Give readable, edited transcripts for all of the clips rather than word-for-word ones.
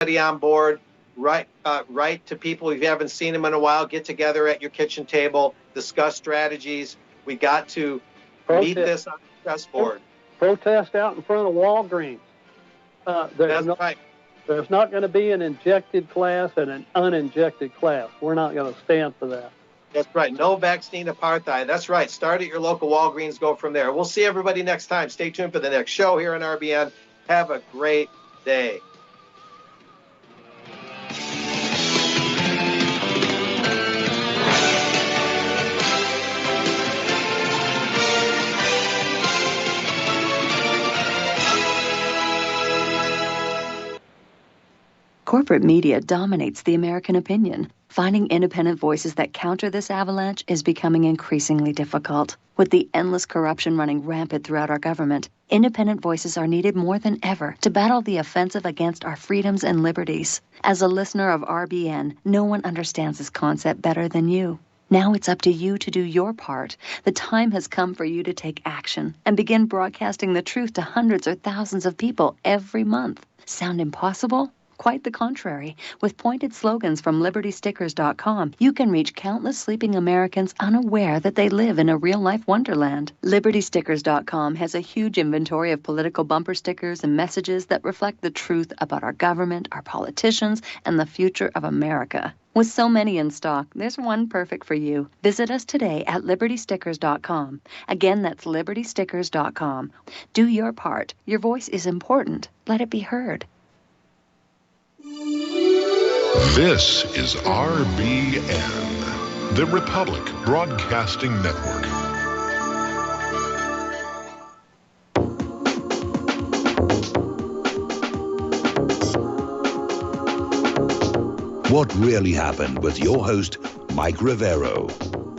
everybody on board. Write to people if you haven't seen them in a while. Get together at your kitchen table, discuss strategies. We got to meet this on the chessboard. Protest out in front of Walgreens. That's right. There's not going to be an injected class and an uninjected class. We're not going to stand for that. That's right. No vaccine apartheid. That's right. Start at your local Walgreens. Go from there. We'll see everybody next time. Stay tuned for the next show here on RBN. Have a great day. Corporate media dominates the American opinion. Finding independent voices that counter this avalanche is becoming increasingly difficult. With the endless corruption running rampant throughout our government, independent voices are needed more than ever to battle the offensive against our freedoms and liberties. As a listener of RBN, no one understands this concept better than you. Now it's up to you to do your part. The time has come for you to take action and begin broadcasting the truth to hundreds or thousands of people every month. Sound impossible? Quite the contrary. With pointed slogans from LibertyStickers.com, you can reach countless sleeping Americans unaware that they live in a real-life wonderland. LibertyStickers.com has a huge inventory of political bumper stickers and messages that reflect the truth about our government, our politicians, and the future of America. With so many in stock, there's one perfect for you. Visit us today at LibertyStickers.com. Again, that's LibertyStickers.com. Do your part. Your voice is important. Let it be heard. This is RBN, the Republic Broadcasting Network. What really happened with your host, Mike Rivero.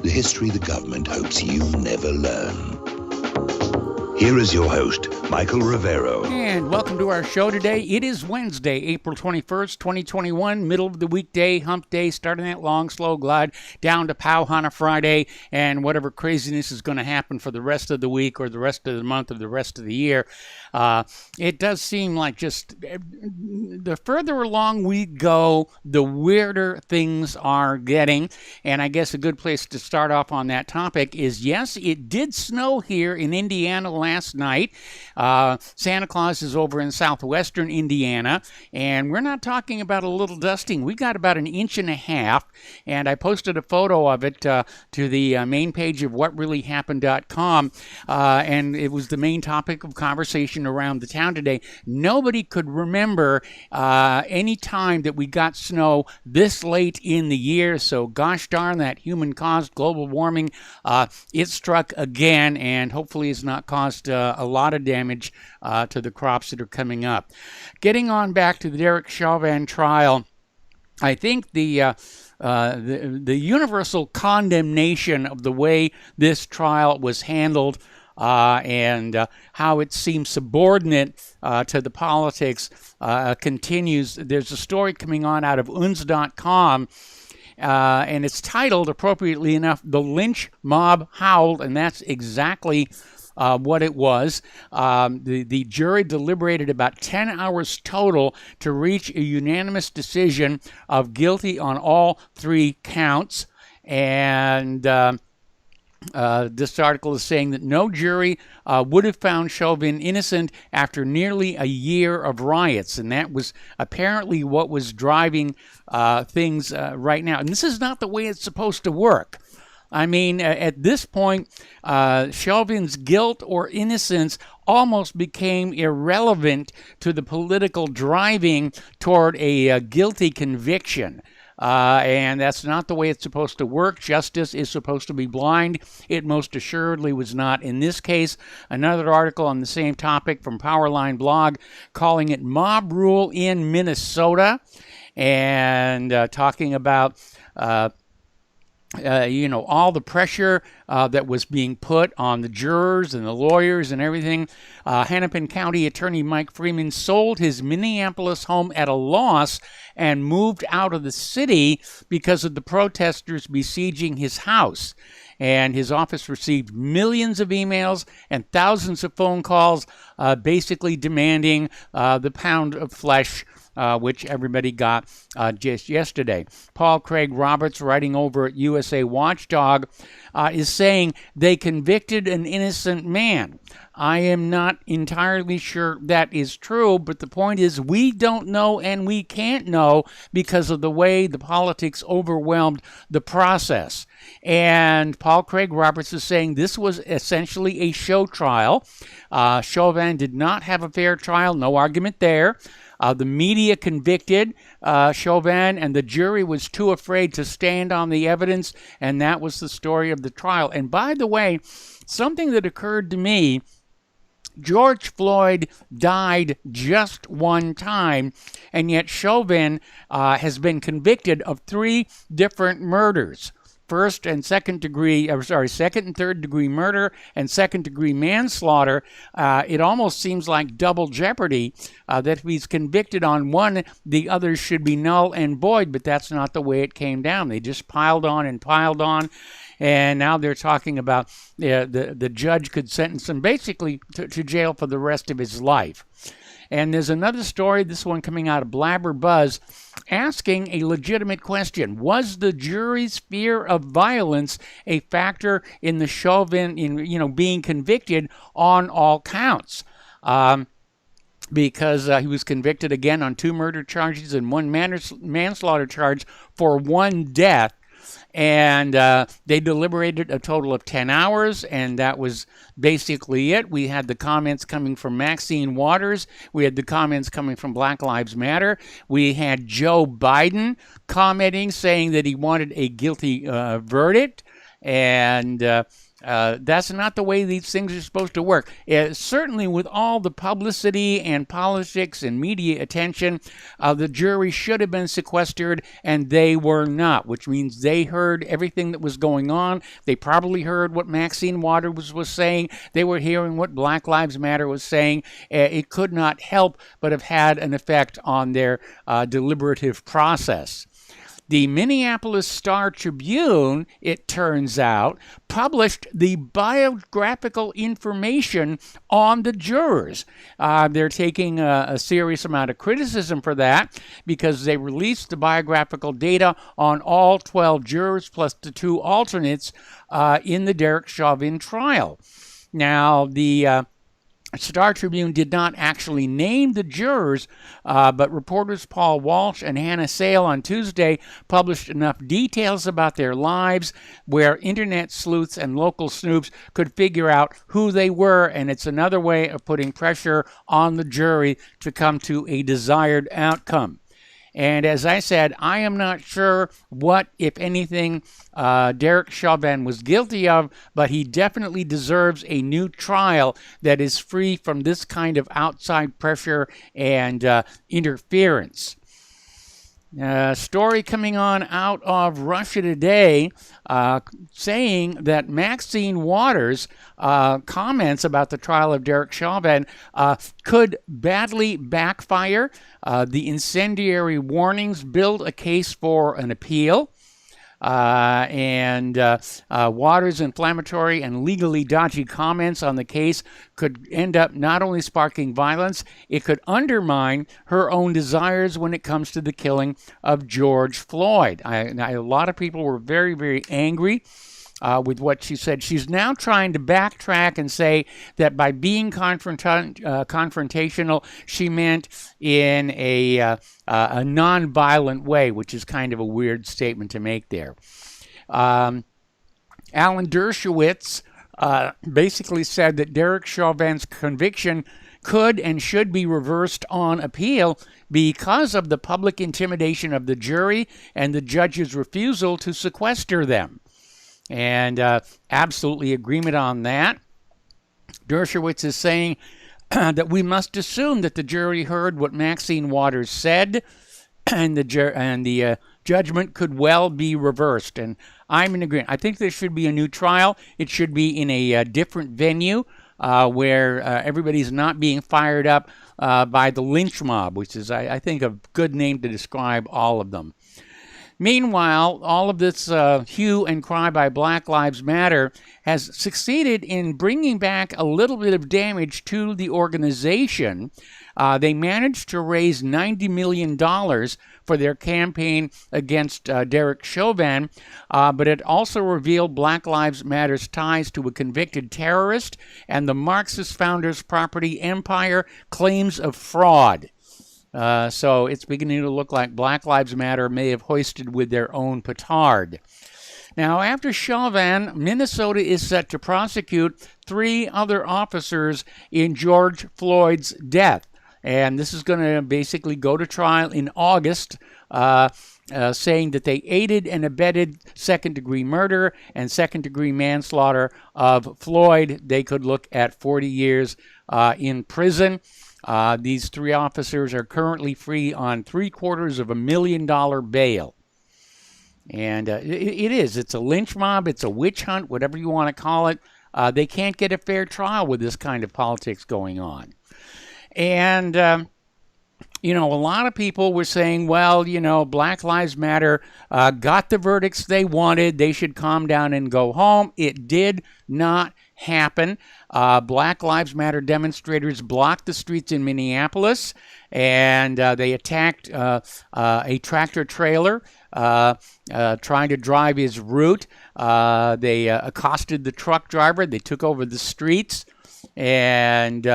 The history the government hopes you never learn. Here is your host, Michael Rivero. And welcome to our show today. It is Wednesday, April 21st, 2021, middle of the weekday, hump day, starting that long, slow glide down to Powhana Friday, and whatever craziness is going to happen for the rest of the week or the rest of the month or the rest of the year. It does seem like just the further along we go, the weirder things are getting. And I guess a good place to start off on that topic is, yes, it did snow here in Indiana last night. Santa Claus is over in southwestern Indiana, and we're not talking about a little dusting. We got about 1.5 inches, and I posted a photo of it to the main page of whatreallyhappened.com, and it was the main topic of conversation around the town today. Nobody could remember any time that we got snow this late in the year, so gosh darn that human-caused global warming. It struck again, and hopefully it's not caused a lot of damage to the crops that are coming up. Getting on back to the Derek Chauvin trial, I think the universal condemnation of the way this trial was handled and how it seems subordinate to the politics continues. There's a story coming on out of UNS.com, and it's titled, appropriately enough, "The Lynch Mob Howled," and that's exactly what it was. The jury deliberated about 10 hours total to reach a unanimous decision of guilty on all 3 counts. And this article is saying that no jury would have found Chauvin innocent after nearly a year of riots. And that was apparently what was driving things right now. And this is not the way it's supposed to work. I mean, at this point, Chauvin's guilt or innocence almost became irrelevant to the political driving toward a guilty conviction. And that's not the way it's supposed to work. Justice is supposed to be blind. It most assuredly was not in this case. Another article on the same topic from Powerline Blog calling it Mob Rule in Minnesota, and talking about all the pressure that was being put on the jurors and the lawyers and everything. Hennepin County Attorney Mike Freeman sold his Minneapolis home at a loss and moved out of the city because of the protesters besieging his house. And his office received millions of emails and thousands of phone calls basically demanding the pound of flesh which everybody got just yesterday. Paul Craig Roberts, writing over at USA Watchdog, is saying they convicted an innocent man. I am not entirely sure that is true, but the point is we don't know and we can't know because of the way the politics overwhelmed the process. And Paul Craig Roberts is saying this was essentially a show trial. Chauvin did not have a fair trial, no argument there. The media convicted Chauvin, and the jury was too afraid to stand on the evidence, and that was the story of the trial. And by the way, something that occurred to me, George Floyd died just one time, and yet Chauvin has been convicted of 3 different murders. Second and third degree murder and second degree manslaughter. It almost seems like double jeopardy that if he's convicted on one, the others should be null and void, but that's not the way it came down. They just piled on and piled on. And now they're talking about the judge could sentence him basically to jail for the rest of his life. And there's another story, this one coming out of Blabber Buzz, asking a legitimate question. Was the jury's fear of violence a factor in the Chauvin, being convicted on all counts? Because he was convicted again on 2 murder charges and 1 manslaughter charge for 1 death. And they deliberated a total of 10 hours, and that was basically it. We had the comments coming from Maxine Waters. We had the comments coming from Black Lives Matter. We had Joe Biden commenting, saying that he wanted a guilty verdict. And that's not the way these things are supposed to work. Certainly with all the publicity and politics and media attention, the jury should have been sequestered, and they were not, which means they heard everything that was going on. They probably heard what Maxine Waters was saying. They were hearing what Black Lives Matter was saying. It could not help but have had an effect on their deliberative process. The Minneapolis Star-Tribune, it turns out, published the biographical information on the jurors. They're taking a serious amount of criticism for that because they released the biographical data on all 12 jurors plus the 2 alternates in the Derek Chauvin trial. Now, the Star-Tribune did not actually name the jurors, but reporters Paul Walsh and Hannah Sale on Tuesday published enough details about their lives where internet sleuths and local snoops could figure out who they were, and it's another way of putting pressure on the jury to come to a desired outcome. And as I said, I am not sure what, if anything, Derek Chauvin was guilty of, but he definitely deserves a new trial that is free from this kind of outside pressure and interference. Story coming on out of Russia today saying that Maxine Waters' comments about the trial of Derek Chauvin could badly backfire. The incendiary warnings build a case for an appeal. Waters' inflammatory and legally dodgy comments on the case could end up not only sparking violence, it could undermine her own desires when it comes to the killing of George Floyd. A lot of people were very, very angry with what she said. She's now trying to backtrack and say that by being confrontational, she meant in a non-violent way, which is kind of a weird statement to make there. Alan Dershowitz basically said that Derek Chauvin's conviction could and should be reversed on appeal because of the public intimidation of the jury and the judge's refusal to sequester them. And absolutely agreement on that. Dershowitz is saying that we must assume that the jury heard what Maxine Waters said, and the judgment could well be reversed. And I'm in agreement. I think there should be a new trial. It should be in a different venue where everybody's not being fired up by the lynch mob, which is, I think, a good name to describe all of them. Meanwhile, all of this hue and cry by Black Lives Matter has succeeded in bringing back a little bit of damage to the organization. They managed to raise $90 million for their campaign against Derek Chauvin, but it also revealed Black Lives Matter's ties to a convicted terrorist and the Marxist founder's property empire claims of fraud. So it's beginning to look like Black Lives Matter may have hoisted with their own petard. Now, after Chauvin, Minnesota is set to prosecute 3 other officers in George Floyd's death. And this is going to basically go to trial in August, saying that they aided and abetted second-degree murder and second-degree manslaughter of Floyd. They could look at 40 years in prison. These 3 officers are currently free on $750,000 bail. And it's a lynch mob, it's a witch hunt, whatever you want to call it. They can't get a fair trial with this kind of politics going on. And, a lot of people were saying, well, Black Lives Matter got the verdicts they wanted. They should calm down and go home. It did not happen. Black Lives Matter demonstrators blocked the streets in Minneapolis, and they attacked a tractor trailer trying to drive his route. They accosted the truck driver. They took over the streets, and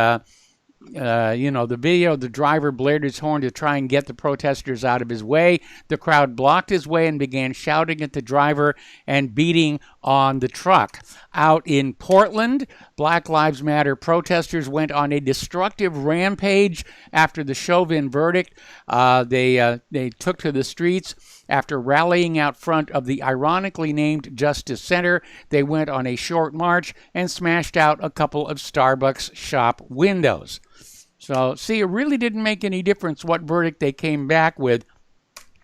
the video, the driver blared his horn to try and get the protesters out of his way. The crowd blocked his way and began shouting at the driver and beating on the truck. Out in Portland, Black Lives Matter protesters went on a destructive rampage after the Chauvin verdict. They took to the streets. After rallying out front of the ironically named Justice Center, they went on a short march and smashed out a couple of Starbucks shop windows. So, see, it really didn't make any difference what verdict they came back with.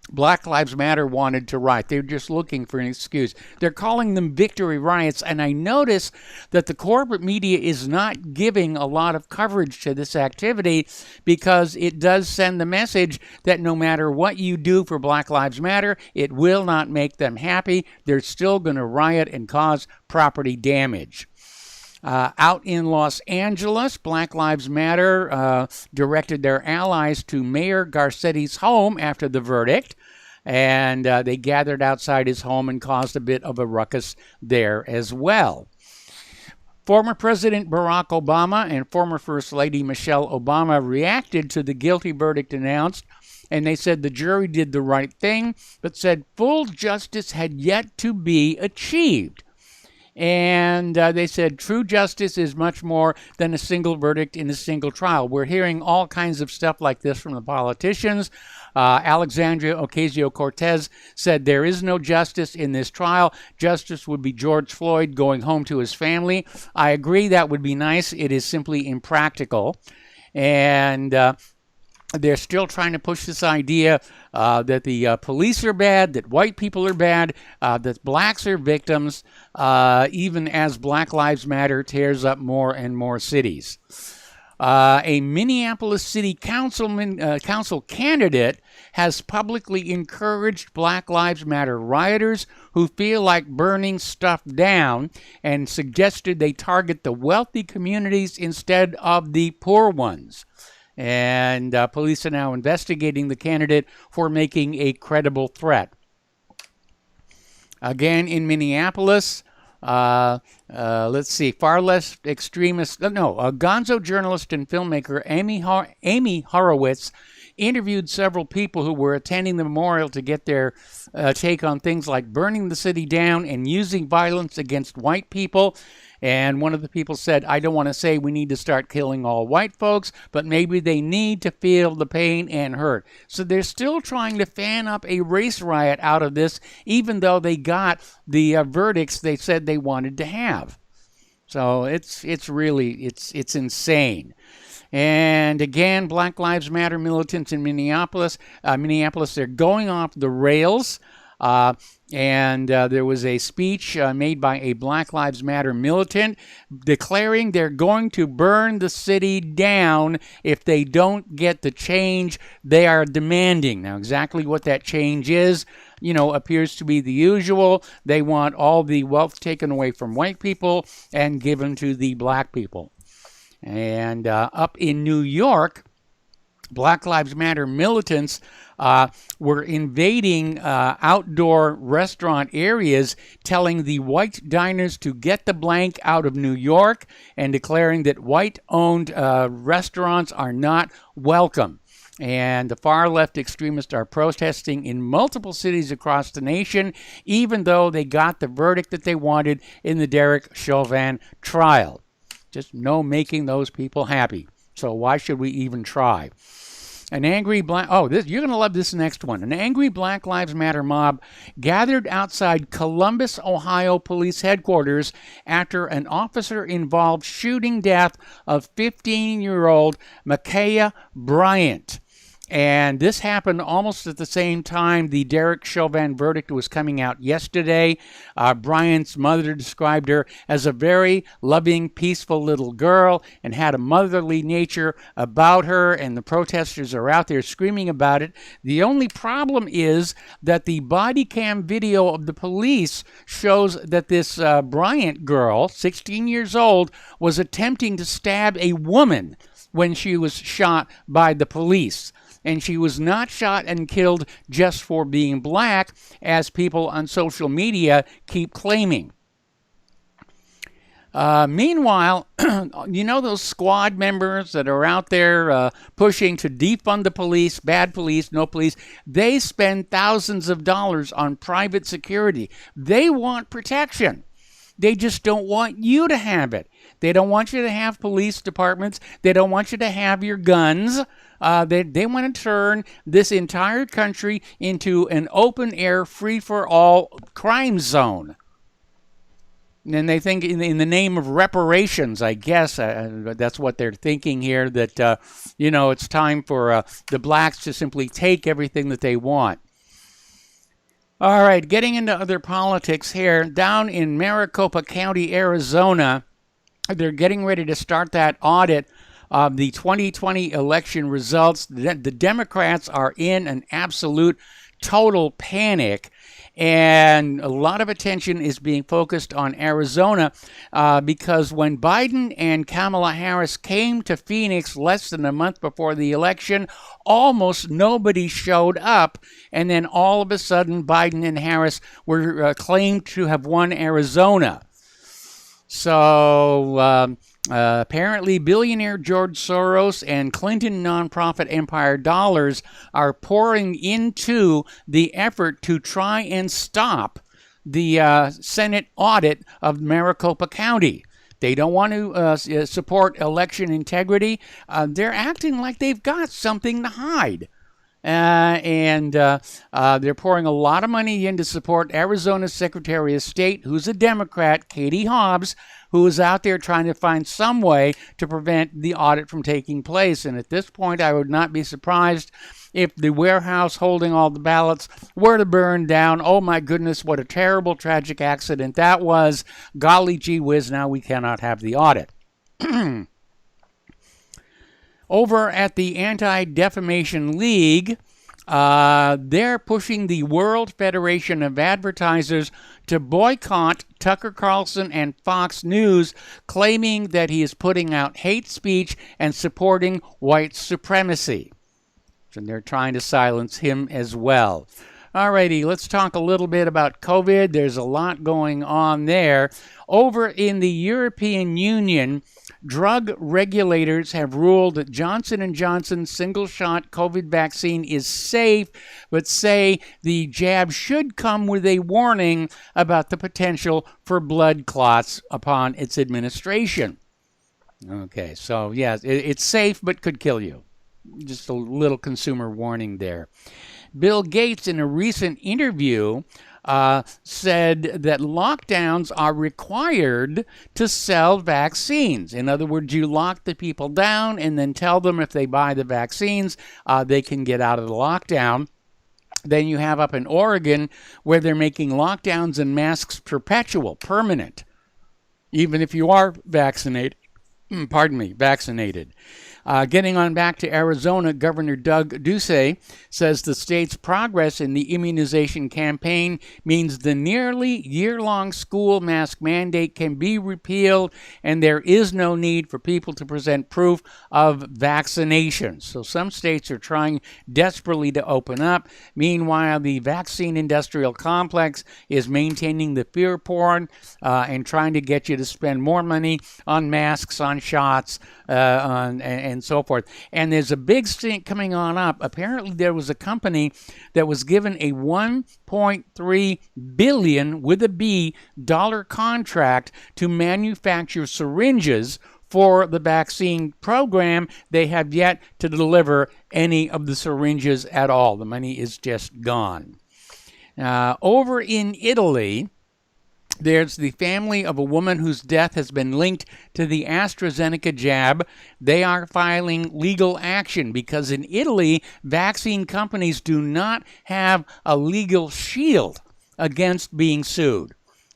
Black Lives Matter wanted to riot. They were just looking for an excuse. They're calling them victory riots, and I notice that the corporate media is not giving a lot of coverage to this activity because it does send the message that no matter what you do for Black Lives Matter, it will not make them happy. They're still going to riot and cause property damage. Out in Los Angeles, Black Lives Matter directed their allies to Mayor Garcetti's home after the verdict, and they gathered outside his home and caused a bit of a ruckus there as well. Former President Barack Obama and former First Lady Michelle Obama reacted to the guilty verdict announced, and they said the jury did the right thing, but said full justice had yet to be achieved. And they said true justice is much more than a single verdict in a single trial. We're hearing all kinds of stuff like this from the politicians. Alexandria Ocasio-Cortez said there is no justice in this trial. Justice would be George Floyd going home to his family. I agree that would be nice. It is simply impractical. And they're still trying to push this idea that the police are bad, that white people are bad, that blacks are victims, even as Black Lives Matter tears up more and more cities. A Minneapolis City Council candidate has publicly encouraged Black Lives Matter rioters who feel like burning stuff down and suggested they target the wealthy communities instead of the poor ones. And police are now investigating the candidate for making a credible threat. Again, in Minneapolis, let's see, far less extremist, gonzo journalist and filmmaker Amy Horowitz interviewed several people who were attending the memorial to get their take on things like burning the city down and using violence against white people. And one of the people said, I don't want to say we need to start killing all white folks, but maybe they need to feel the pain and hurt. So they're still trying to fan up a race riot out of this, even though they got the verdicts they said they wanted to have. So it's insane. And again, Black Lives Matter militants in Minneapolis, they're going off the rails. And there was a speech made by a Black Lives Matter militant declaring they're going to burn the city down if they don't get the change they are demanding. Now, exactly what that change is, appears to be the usual. They want all the wealth taken away from white people and given to the black people. And up in New York, Black Lives Matter militants were invading outdoor restaurant areas, telling the white diners to get the blank out of New York and declaring that white-owned restaurants are not welcome. And the far-left extremists are protesting in multiple cities across the nation, even though they got the verdict that they wanted in the Derek Chauvin trial. Just no making those people happy. So why should we even try? An angry black... Oh, you're going to love this next one. An angry Black Lives Matter mob gathered outside Columbus, Ohio police headquarters after an officer-involved shooting death of 15-year-old Ma'Khia Bryant. And this happened almost at the same time the Derek Chauvin verdict was coming out yesterday. Bryant's mother described her as a very loving, peaceful little girl and had a motherly nature about her, and the protesters are out there screaming about it. The only problem is that the body cam video of the police shows that this Bryant girl, 16 years old, was attempting to stab a woman when she was shot by the police. And she was not shot and killed just for being black, as people on social media keep claiming. Meanwhile, you know those squad members that are out there pushing to defund the police, bad police, no police? They spend thousands of dollars on private security. They want protection. They just don't want you to have it. They don't want you to have police departments. They don't want you to have your guns. They want to turn this entire country into an open-air, free-for-all crime zone. And they think in the name of reparations, I guess, that's what they're thinking here, that, it's time for the blacks to simply take everything that they want. All right, getting into other politics here. Down in Maricopa County, Arizona, they're getting ready to start that audit of the 2020 election results. The Democrats are in an absolute total panic, and a lot of attention is being focused on Arizona because when Biden and Kamala Harris came to Phoenix less than a month before the election, almost nobody showed up, and then all of a sudden Biden and Harris were claimed to have won Arizona. So apparently billionaire George Soros and Clinton nonprofit empire dollars are pouring into the effort to try and stop the Senate audit of Maricopa County. They don't want to support election integrity. They're acting like they've got something to hide. And they're pouring a lot of money in to support Arizona's Secretary of State, who's a Democrat, Katie Hobbs, who is out there trying to find some way to prevent the audit from taking place. And at this point, I would not be surprised if the warehouse holding all the ballots were to burn down. Oh my goodness, what a terrible, tragic accident that was. Golly gee whiz, now we cannot have the audit. Over at the Anti-Defamation League, they're pushing the World Federation of Advertisers to boycott Tucker Carlson and Fox News, claiming that he is putting out hate speech and supporting white supremacy. And they're trying to silence him as well. Alrighty, let's talk a little bit about COVID. There's a lot going on there. Over in the European Union, drug regulators have ruled that Johnson & Johnson's single-shot COVID vaccine is safe, but say the jab should come with a warning about the potential for blood clots upon its administration. Okay, so yes, it's safe, but could kill you. Just a little consumer warning there. Bill Gates, in a recent interview, said that lockdowns are required to sell vaccines. In other words, you lock the people down and then tell them if they buy the vaccines, they can get out of the lockdown. Then you have up in Oregon where they're making lockdowns and masks permanent, even if you are vaccinated. Getting on back to Arizona, Governor Doug Ducey says the state's progress in the immunization campaign means the nearly year-long school mask mandate can be repealed, and there is no need for people to present proof of vaccination. So some states are trying desperately to open up. Meanwhile, the vaccine industrial complex is maintaining the fear porn and trying to get you to spend more money on masks, on shots, and so forth. And there's a big stink coming on up. Apparently, there was a company that was given a $1.3 billion with a B dollar contract to manufacture syringes for the vaccine program. They have yet to deliver any of the syringes at all. The money is just gone. Over in Italy, there's the family of a woman whose death has been linked to the AstraZeneca jab. They are filing legal action because in Italy, vaccine companies do not have a legal shield against being sued.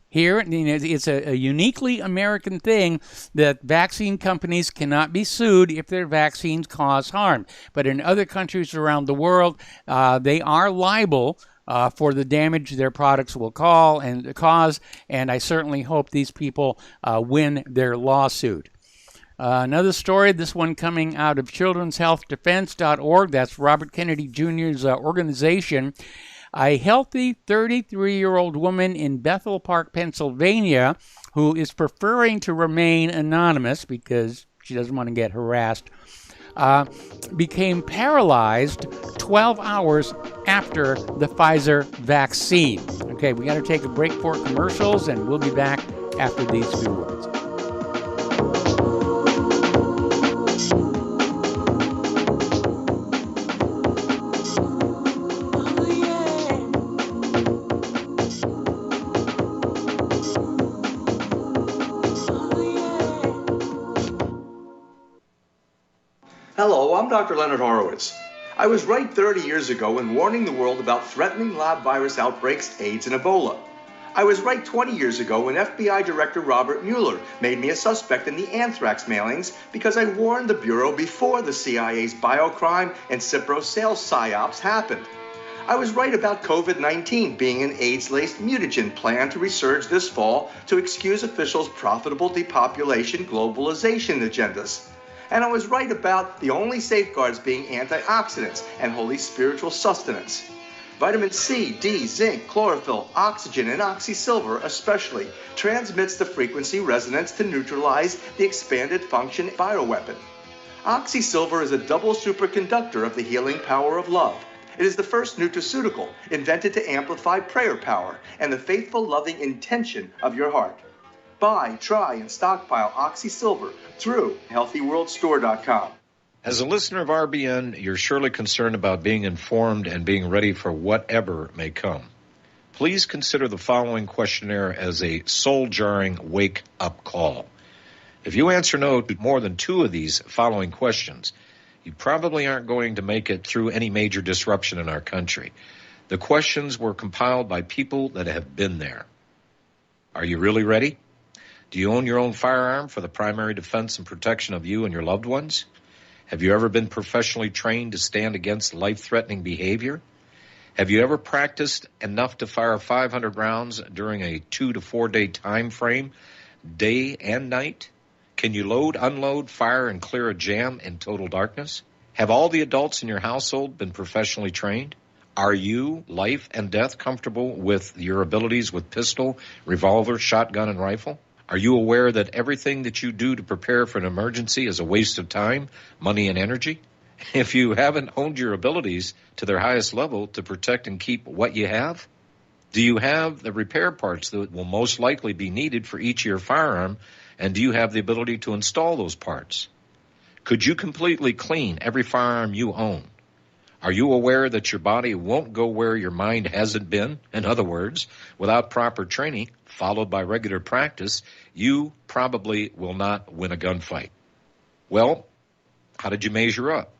Here, it's a uniquely American thing that vaccine companies cannot be sued if their vaccines cause harm. But in other countries around the world, they are liable for the damage their products will cause, and I certainly hope these people win their lawsuit. Another story, this one coming out of childrenshealthdefense.org. That's Robert Kennedy Jr.'s organization. A healthy 33-year-old woman in Bethel Park, Pennsylvania, who is preferring to remain anonymous because she doesn't want to get harassed, became paralyzed 12 hours after the Pfizer vaccine. Okay, we got to take a break for commercials, and we'll be back after these few words. Hello, I'm Dr. Leonard Horowitz. I was right 30 years ago in warning the world about threatening lab virus outbreaks, AIDS, and Ebola. I was right 20 years ago when FBI Director Robert Mueller made me a suspect in the anthrax mailings because I warned the Bureau before the CIA's biocrime and Cipro sales psyops happened. I was right about COVID-19 being an AIDS-laced mutagen plan to resurge this fall to excuse officials' profitable depopulation globalization agendas. And I was right about the only safeguards being antioxidants and holy spiritual sustenance. Vitamin C, D, zinc, chlorophyll, oxygen, and oxysilver especially transmits the frequency resonance to neutralize the expanded function bioweapon. Oxysilver is a double superconductor of the healing power of love. It is the first nutraceutical invented to amplify prayer power and the faithful, loving intention of your heart. Buy, try, and stockpile Oxysilver through HealthyWorldStore.com. As a listener of RBN, you're surely concerned about being informed and being ready for whatever may come. Please consider the following questionnaire as a soul-jarring wake-up call. If you answer no to more than 2 of these following questions, you probably aren't going to make it through any major disruption in our country. The questions were compiled by people that have been there. Are you really ready? Do you own your own firearm for the primary defense and protection of you and your loved ones? Have you ever been professionally trained to stand against life-threatening behavior? Have you ever practiced enough to fire 500 rounds during a 2 to 4 day time frame, day and night? Can you load, unload, fire, and clear a jam in total darkness? Have all the adults in your household been professionally trained? Are you, life and death, comfortable with your abilities with pistol, revolver, shotgun, and rifle? Are you aware that everything that you do to prepare for an emergency is a waste of time, money, and energy? If you haven't honed your abilities to their highest level to protect and keep what you have, do you have the repair parts that will most likely be needed for each of your firearm, and do you have the ability to install those parts? Could you completely clean every firearm you own? Are you aware that your body won't go where your mind hasn't been? In other words, without proper training, followed by regular practice, you probably will not win a gunfight. Well, how did you measure up?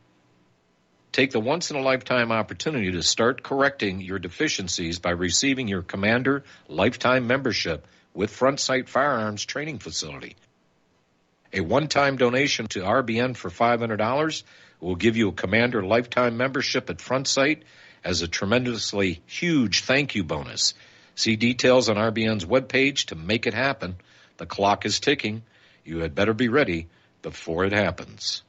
Take the once-in-a-lifetime opportunity to start correcting your deficiencies by receiving your Commander Lifetime Membership with Front Sight Firearms Training Facility. A one-time donation to RBN for $500 will give you a Commander lifetime membership at Front Sight as a tremendously huge thank you bonus. See details on RBN's webpage to make it happen. The clock is ticking. You had better be ready before it happens.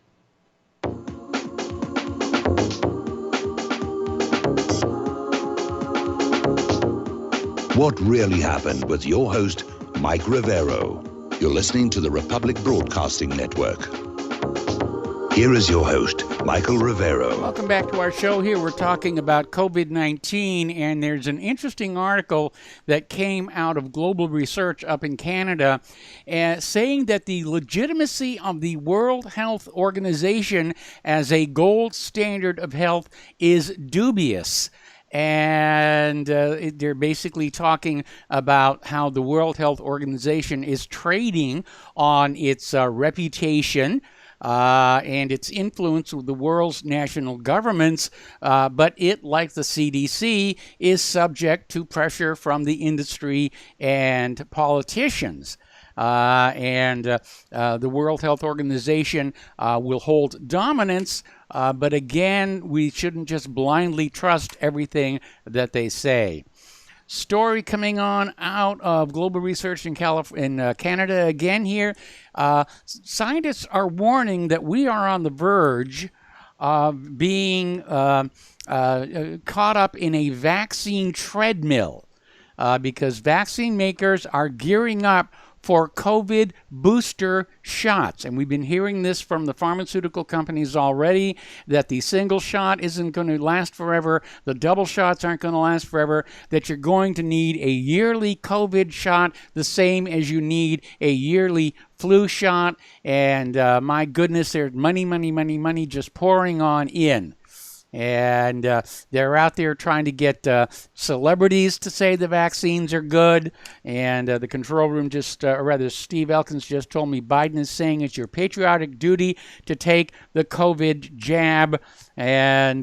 What really happened with your host, Mike Rivero. You're listening to the Republic Broadcasting Network. Here is your host, Michael Rivero. Welcome back to our show. Here we're talking about COVID-19, and there's an interesting article that came out of Global Research up in Canada saying that the legitimacy of the World Health Organization as a gold standard of health is dubious. And they're basically talking about how the World Health Organization is trading on its reputation and its influence with the world's national governments, but it, like the CDC, is subject to pressure from the industry and politicians. The World Health Organization will hold dominance, but again, we shouldn't just blindly trust everything that they say. Story coming on out of Global Research in Canada again here. Scientists are warning that we are on the verge of being caught up in a vaccine treadmill because vaccine makers are gearing up for COVID booster shots. And we've been hearing this from the pharmaceutical companies already, that the single shot isn't going to last forever, the double shots aren't going to last forever, that you're going to need a yearly COVID shot the same as you need a yearly flu shot. And my goodness, there's money just pouring on in. And they're out there trying to get celebrities to say the vaccines are good. And the control room Steve Elkins just told me Biden is saying it's your patriotic duty to take the COVID jab. And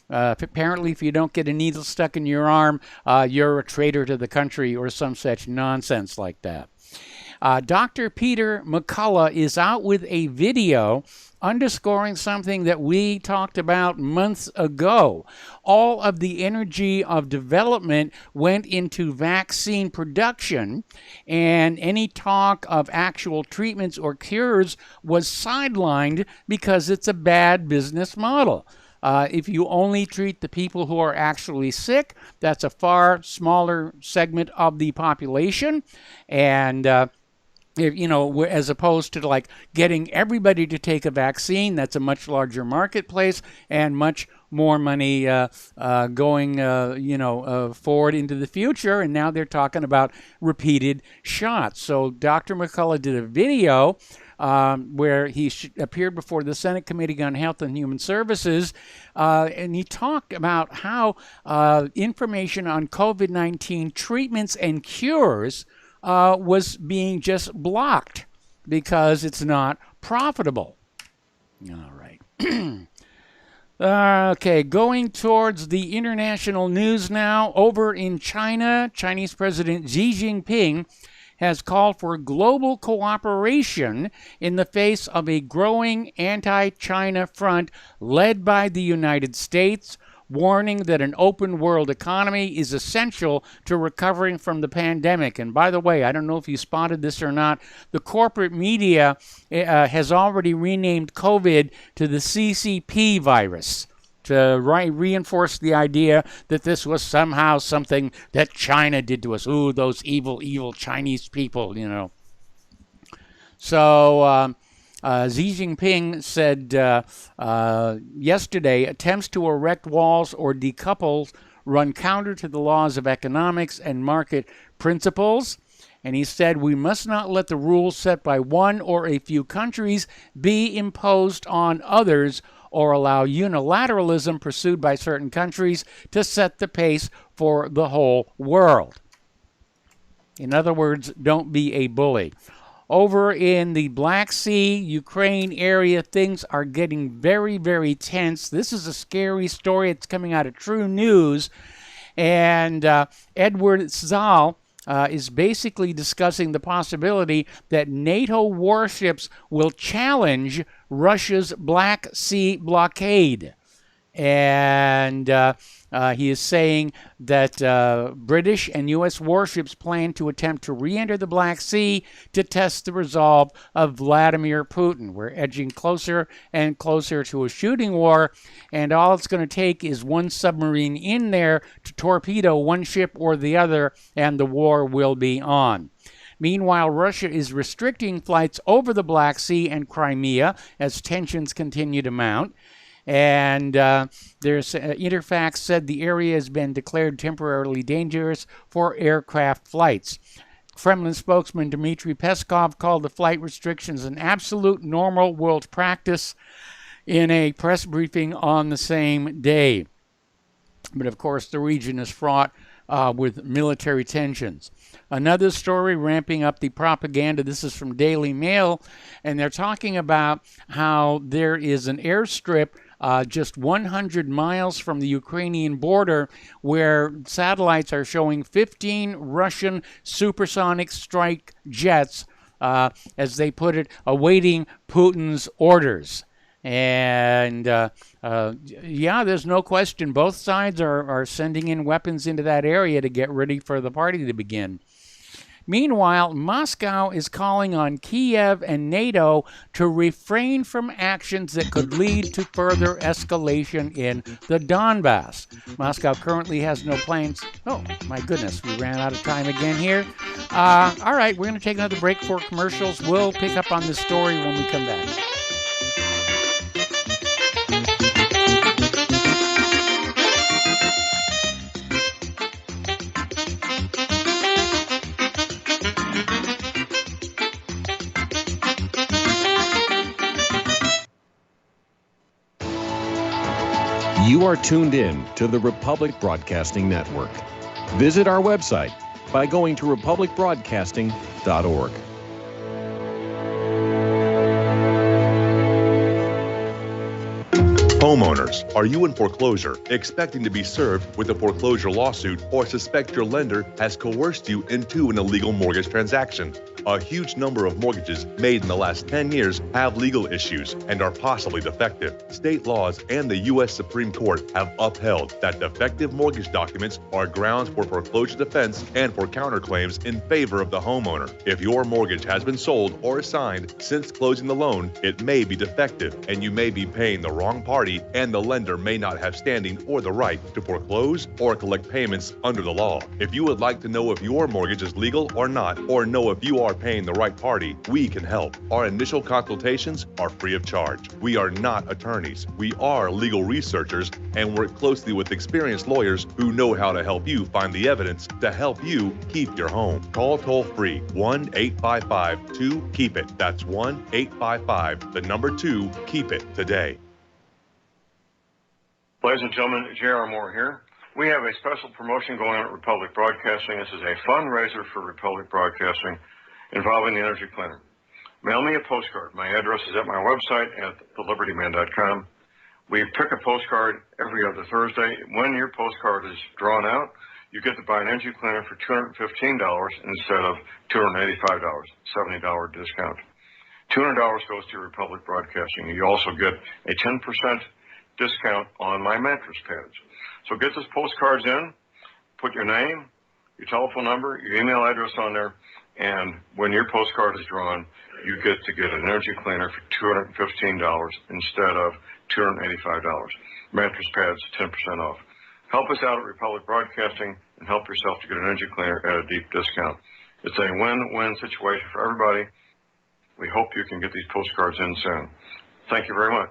apparently if you don't get a needle stuck in your arm, you're a traitor to the country or some such nonsense like that. Dr. Peter McCullough is out with a video underscoring something that we talked about months ago. All of the energy of development went into vaccine production, and any talk of actual treatments or cures was sidelined because it's a bad business model. If you only treat the people who are actually sick, that's a far smaller segment of the population, and as opposed to like getting everybody to take a vaccine, that's a much larger marketplace and much more money going forward into the future. And now they're talking about repeated shots. So Dr. McCullough did a video where he appeared before the Senate Committee on Health and Human Services, and he talked about how information on COVID-19 treatments and cures was being just blocked because it's not profitable. All right. Okay, going towards the international news now. Over in China, Chinese President Xi Jinping has called for global cooperation in the face of a growing anti-China front led by the United States, warning that an open world economy is essential to recovering from the pandemic. And by the way, I don't know if you spotted this or not, the corporate media has already renamed COVID to the CCP virus to reinforce the idea that this was somehow something that China did to us. Ooh, those evil, evil Chinese people, So Xi Jinping said yesterday, attempts to erect walls or decouple run counter to the laws of economics and market principles. And he said, we must not let the rules set by one or a few countries be imposed on others or allow unilateralism pursued by certain countries to set the pace for the whole world. In other words, don't be a bully. Over in the Black Sea, Ukraine area, things are getting very, very tense. This is a scary story. It's coming out of True News. And Edward Zal is basically discussing the possibility that NATO warships will challenge Russia's Black Sea blockade. And he is saying that British and U.S. warships plan to attempt to re-enter the Black Sea to test the resolve of Vladimir Putin. We're edging closer and closer to a shooting war, and all it's going to take is one submarine in there to torpedo one ship or the other, and the war will be on. Meanwhile, Russia is restricting flights over the Black Sea and Crimea as tensions continue to mount. And Interfax said the area has been declared temporarily dangerous for aircraft flights. Kremlin spokesman Dmitry Peskov called the flight restrictions an absolute normal world practice in a press briefing on the same day. But of course, the region is fraught with military tensions. Another story ramping up the propaganda. This is from Daily Mail, and they're talking about how there is an airstrip just 100 miles from the Ukrainian border where satellites are showing 15 Russian supersonic strike jets, as they put it, awaiting Putin's orders. And there's no question. Both sides are sending in weapons into that area to get ready for the party to begin. Meanwhile, Moscow is calling on Kiev and NATO to refrain from actions that could lead to further escalation in the Donbass. Moscow currently has no plans. Oh, my goodness, we ran out of time again here. All right, we're going to take another break for commercials. We'll pick up on this story when we come back. You are tuned in to the Republic Broadcasting Network. Visit our website by going to republicbroadcasting.org. Homeowners, are you in foreclosure, expecting to be served with a foreclosure lawsuit, or suspect your lender has coerced you into an illegal mortgage transaction? A huge number of mortgages made in the last 10 years have legal issues and are possibly defective. State laws and the U.S. Supreme Court have upheld that defective mortgage documents are grounds for foreclosure defense and for counterclaims in favor of the homeowner. If your mortgage has been sold or assigned since closing the loan, it may be defective and you may be paying the wrong party, and the lender may not have standing or the right to foreclose or collect payments under the law. If you would like to know if your mortgage is legal or not, or know if you are paying the right party, we can help. Our initial consultations are free of charge. We are not attorneys. We are legal researchers and work closely with experienced lawyers who know how to help you find the evidence to help you keep your home. Call toll-free 1-855-2-KEEP-IT. That's 1-855-2-KEEP-IT today. Ladies and gentlemen, J.R. Moore here. We have a special promotion going on at Republic Broadcasting. This is a fundraiser for Republic Broadcasting involving the Energy Cleaner. Mail me a postcard. My address is at my website at thelibertyman.com. We pick a postcard every other Thursday. When your postcard is drawn out, you get to buy an Energy Cleaner for $215 instead of $285, $70 discount. $200 goes to Republic Broadcasting. You also get a 10% discount on my mattress pads. So get those postcards in, put your name, your telephone number, your email address on there, and when your postcard is drawn, you get to get an Energy Cleaner for $215 instead of $285. Mattress pads, 10% off. Help us out at Republic Broadcasting and help yourself to get an Energy Cleaner at a deep discount. It's a win-win situation for everybody. We hope you can get these postcards in soon. Thank you very much.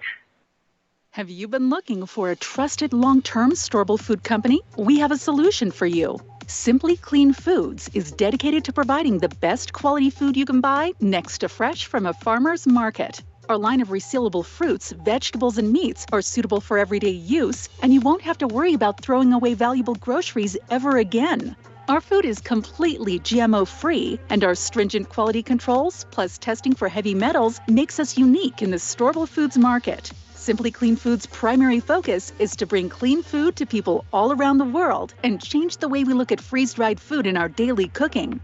Have you been looking for a trusted long-term storable food company? We have a solution for you. Simply Clean Foods is dedicated to providing the best quality food you can buy next to fresh from a farmer's market. Our line of resealable fruits, vegetables, and meats are suitable for everyday use, and you won't have to worry about throwing away valuable groceries ever again. Our food is completely GMO-free, and our stringent quality controls, plus testing for heavy metals, makes us unique in the storable foods market. Simply Clean Foods' primary focus is to bring clean food to people all around the world and change the way we look at freeze-dried food in our daily cooking.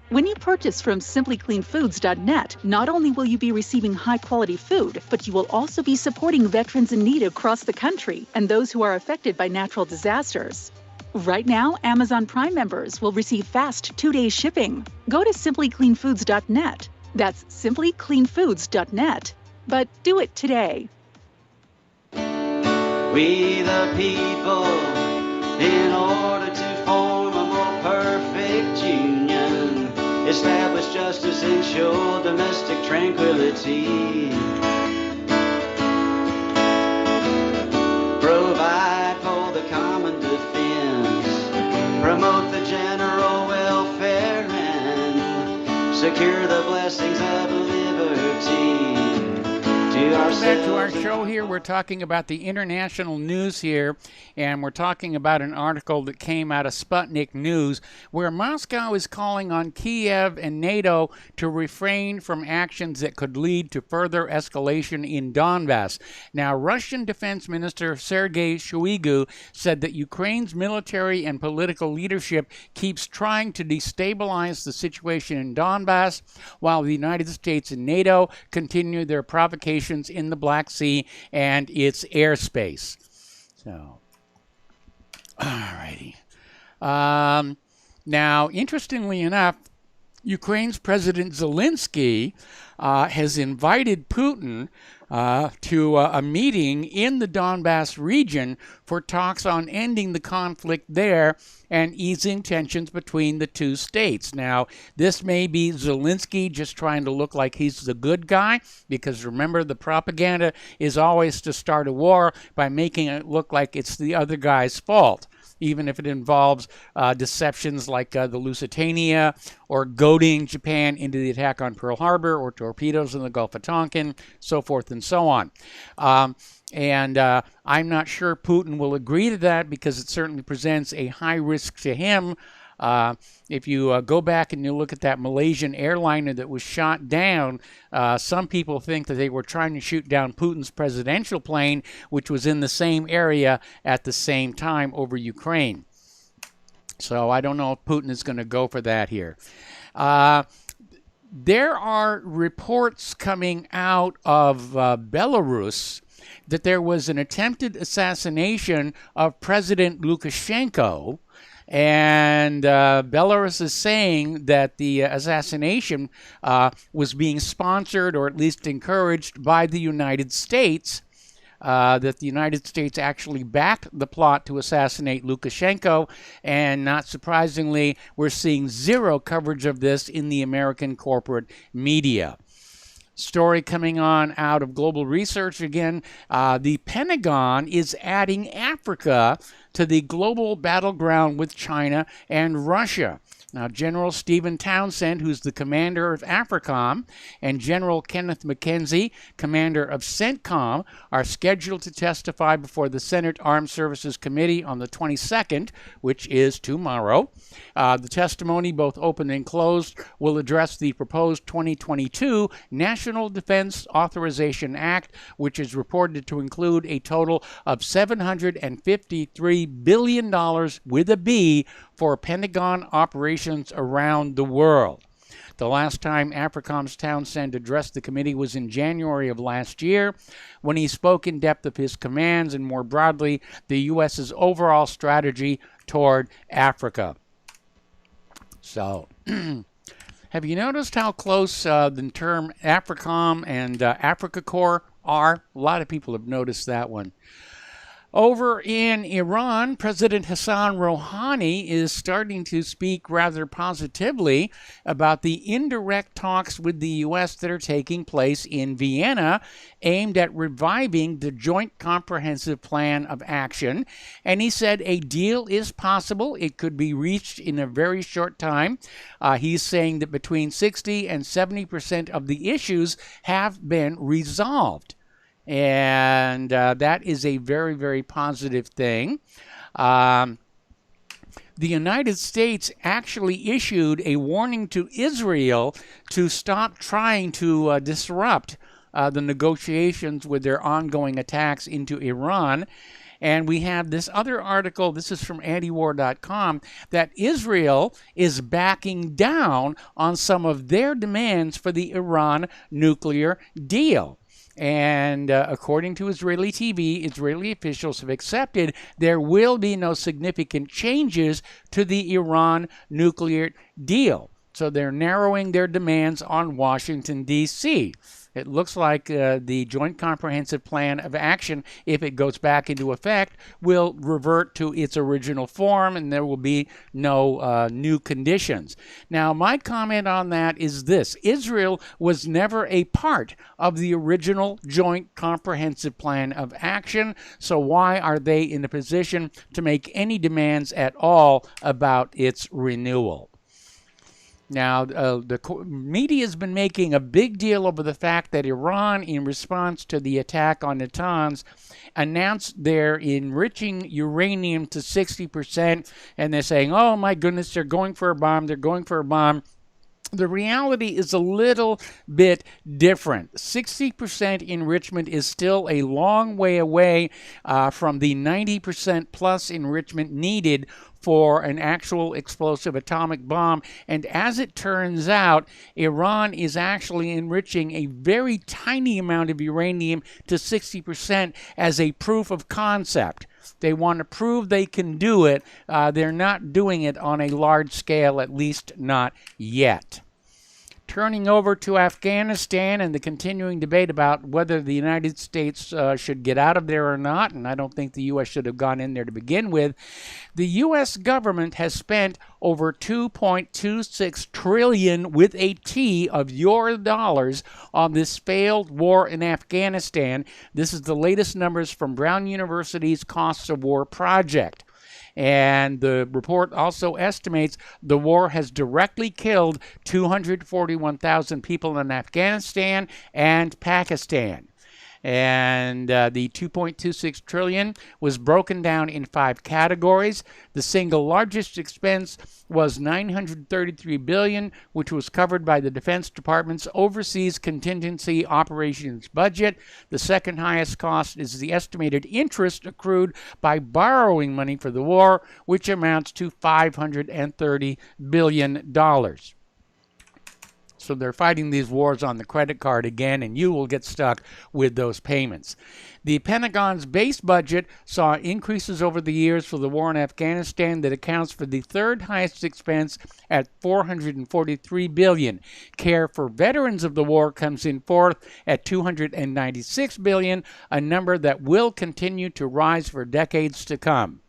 When you purchase from simplycleanfoods.net, not only will you be receiving high-quality food, but you will also be supporting veterans in need across the country and those who are affected by natural disasters. Right now, Amazon Prime members will receive fast 2-day shipping. Go to simplycleanfoods.net. That's simplycleanfoods.net. But do it today. We the people, in order to form a more perfect union, establish justice, ensure domestic tranquility, provide for the common defense, promote the general welfare, and secure the blessings of liberty. Welcome back to our show here. We're talking about the international news here, and we're talking about an article that came out of Sputnik News where Moscow is calling on Kiev and NATO to refrain from actions that could lead to further escalation in Donbass. Now, Russian Defense Minister Sergei Shoigu said that Ukraine's military and political leadership keeps trying to destabilize the situation in Donbass, while the United States and NATO continue their provocations in the Black Sea and its airspace. So, alrighty. Now, interestingly enough, Ukraine's President Zelensky has invited Putin to a meeting in the Donbass region for talks on ending the conflict there and easing tensions between the two states. Now, this may be Zelensky just trying to look like he's the good guy, because remember, the propaganda is always to start a war by making it look like it's the other guy's fault, even if it involves deceptions like the Lusitania, or goading Japan into the attack on Pearl Harbor, or torpedoes in the Gulf of Tonkin, so forth and so on. And I'm not sure Putin will agree to that, because it certainly presents a high risk to him. If you go back and you look at that Malaysian airliner that was shot down, some people think that they were trying to shoot down Putin's presidential plane, which was in the same area at the same time over Ukraine. So I don't know if Putin is going to go for that here. There are reports coming out of Belarus that there was an attempted assassination of President Lukashenko, and Belarus is saying that the assassination was being sponsored, or at least encouraged, by the United States, that the United States actually backed the plot to assassinate Lukashenko, and not surprisingly, we're seeing zero coverage of this in the American corporate media. Story coming on out of Global Research again. The Pentagon is adding Africa to the global battleground with China and Russia. Now, General Stephen Townsend, who's the commander of AFRICOM, and General Kenneth McKenzie, commander of CENTCOM, are scheduled to testify before the Senate Armed Services Committee on the 22nd, which is tomorrow. The testimony, both open and closed, will address the proposed 2022 National Defense Authorization Act, which is reported to include a total of $753 billion with a B for Pentagon operations around the world. The last time AFRICOM's Townsend addressed the committee was in January of last year, when he spoke in depth of his commands and, more broadly, the U.S.'s overall strategy toward Africa. So, have you noticed how close the term AFRICOM and Africa Corps are? A lot of people have noticed that one. Over in Iran, President Hassan Rouhani is starting to speak rather positively about the indirect talks with the U.S. that are taking place in Vienna, aimed at reviving the Joint Comprehensive Plan of Action. And he said a deal is possible. It could be reached in a very short time. He's saying that between 60 and 70% of the issues have been resolved. And that is a very, very positive thing. The United States actually issued a warning to Israel to stop trying to disrupt the negotiations with their ongoing attacks into Iran. And we have this other article, this is from antiwar.com, that Israel is backing down on some of their demands for the Iran nuclear deal. And according to Israeli TV, Israeli officials have accepted there will be no significant changes to the Iran nuclear deal. So they're narrowing their demands on Washington, D.C. It looks like the Joint Comprehensive Plan of Action, if it goes back into effect, will revert to its original form, and there will be no new conditions. Now, my comment on that is this. Israel was never a part of the original Joint Comprehensive Plan of Action, so why are they in a position to make any demands at all about its renewal? Now, the media has been making a big deal over the fact that Iran, in response to the attack on Natanz, announced they're enriching uranium to 60%, and they're saying, oh my goodness, they're going for a bomb, they're going for a bomb. The reality is a little bit different. 60% enrichment is still a long way away from the 90% plus enrichment needed for an actual explosive atomic bomb. And as it turns out, Iran is actually enriching a very tiny amount of uranium to 60% as a proof of concept. They want to prove they can do it. They're not doing it on a large scale, at least not yet. Turning over to Afghanistan and the continuing debate about whether the United States should get out of there or not, and I don't think the U.S. should have gone in there to begin with, the U.S. government has spent over $2.26 trillion with a T of your dollars on this failed war in Afghanistan. This is the latest numbers from Brown University's Costs of War project. And the report also estimates the war has directly killed 241,000 people in Afghanistan and Pakistan. And the $2.26 trillion was broken down in 5 categories. The single largest expense was $933 billion, which was covered by the Defense Department's Overseas Contingency Operations budget. The second highest cost is the estimated interest accrued by borrowing money for the war, which amounts to $530 billion. So they're fighting these wars on the credit card again, and you will get stuck with those payments. The Pentagon's base budget saw increases over the years for the war in Afghanistan that accounts for the third highest expense at $443 billion. Care for veterans of the war comes in fourth at $296 billion, a number that will continue to rise for decades to come.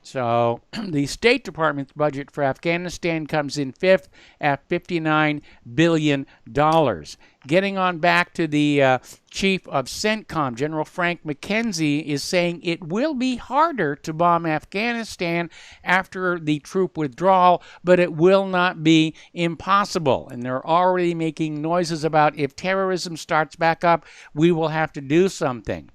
So the State Department's budget for Afghanistan comes in fifth at $59 billion. Getting on back to the chief of CENTCOM, General Frank McKenzie, is saying it will be harder to bomb Afghanistan after the troop withdrawal, but it will not be impossible. And they're already making noises about if terrorism starts back up, we will have to do something.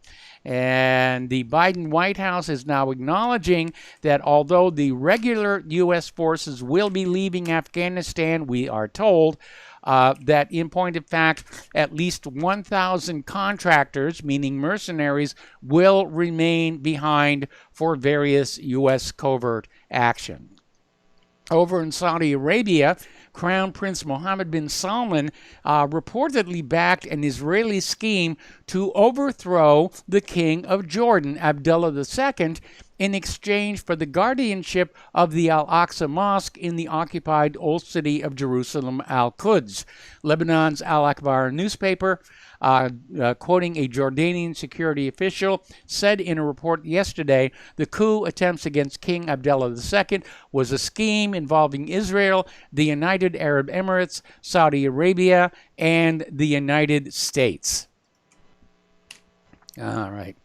And the Biden White House is now acknowledging that although the regular U.S. forces will be leaving Afghanistan, we are told, that in point of fact, at least 1,000 contractors, meaning mercenaries, will remain behind for various U.S. covert action. Over in Saudi Arabia, Crown Prince Mohammed bin Salman reportedly backed an Israeli scheme to overthrow the King of Jordan, Abdullah II, in exchange for the guardianship of the Al-Aqsa Mosque in the occupied old city of Jerusalem, Al-Quds. Lebanon's Al-Akbar newspaper, quoting a Jordanian security official, said in a report yesterday the coup attempts against King Abdullah II was a scheme involving Israel, the United Arab Emirates, Saudi Arabia, and the United States. All right.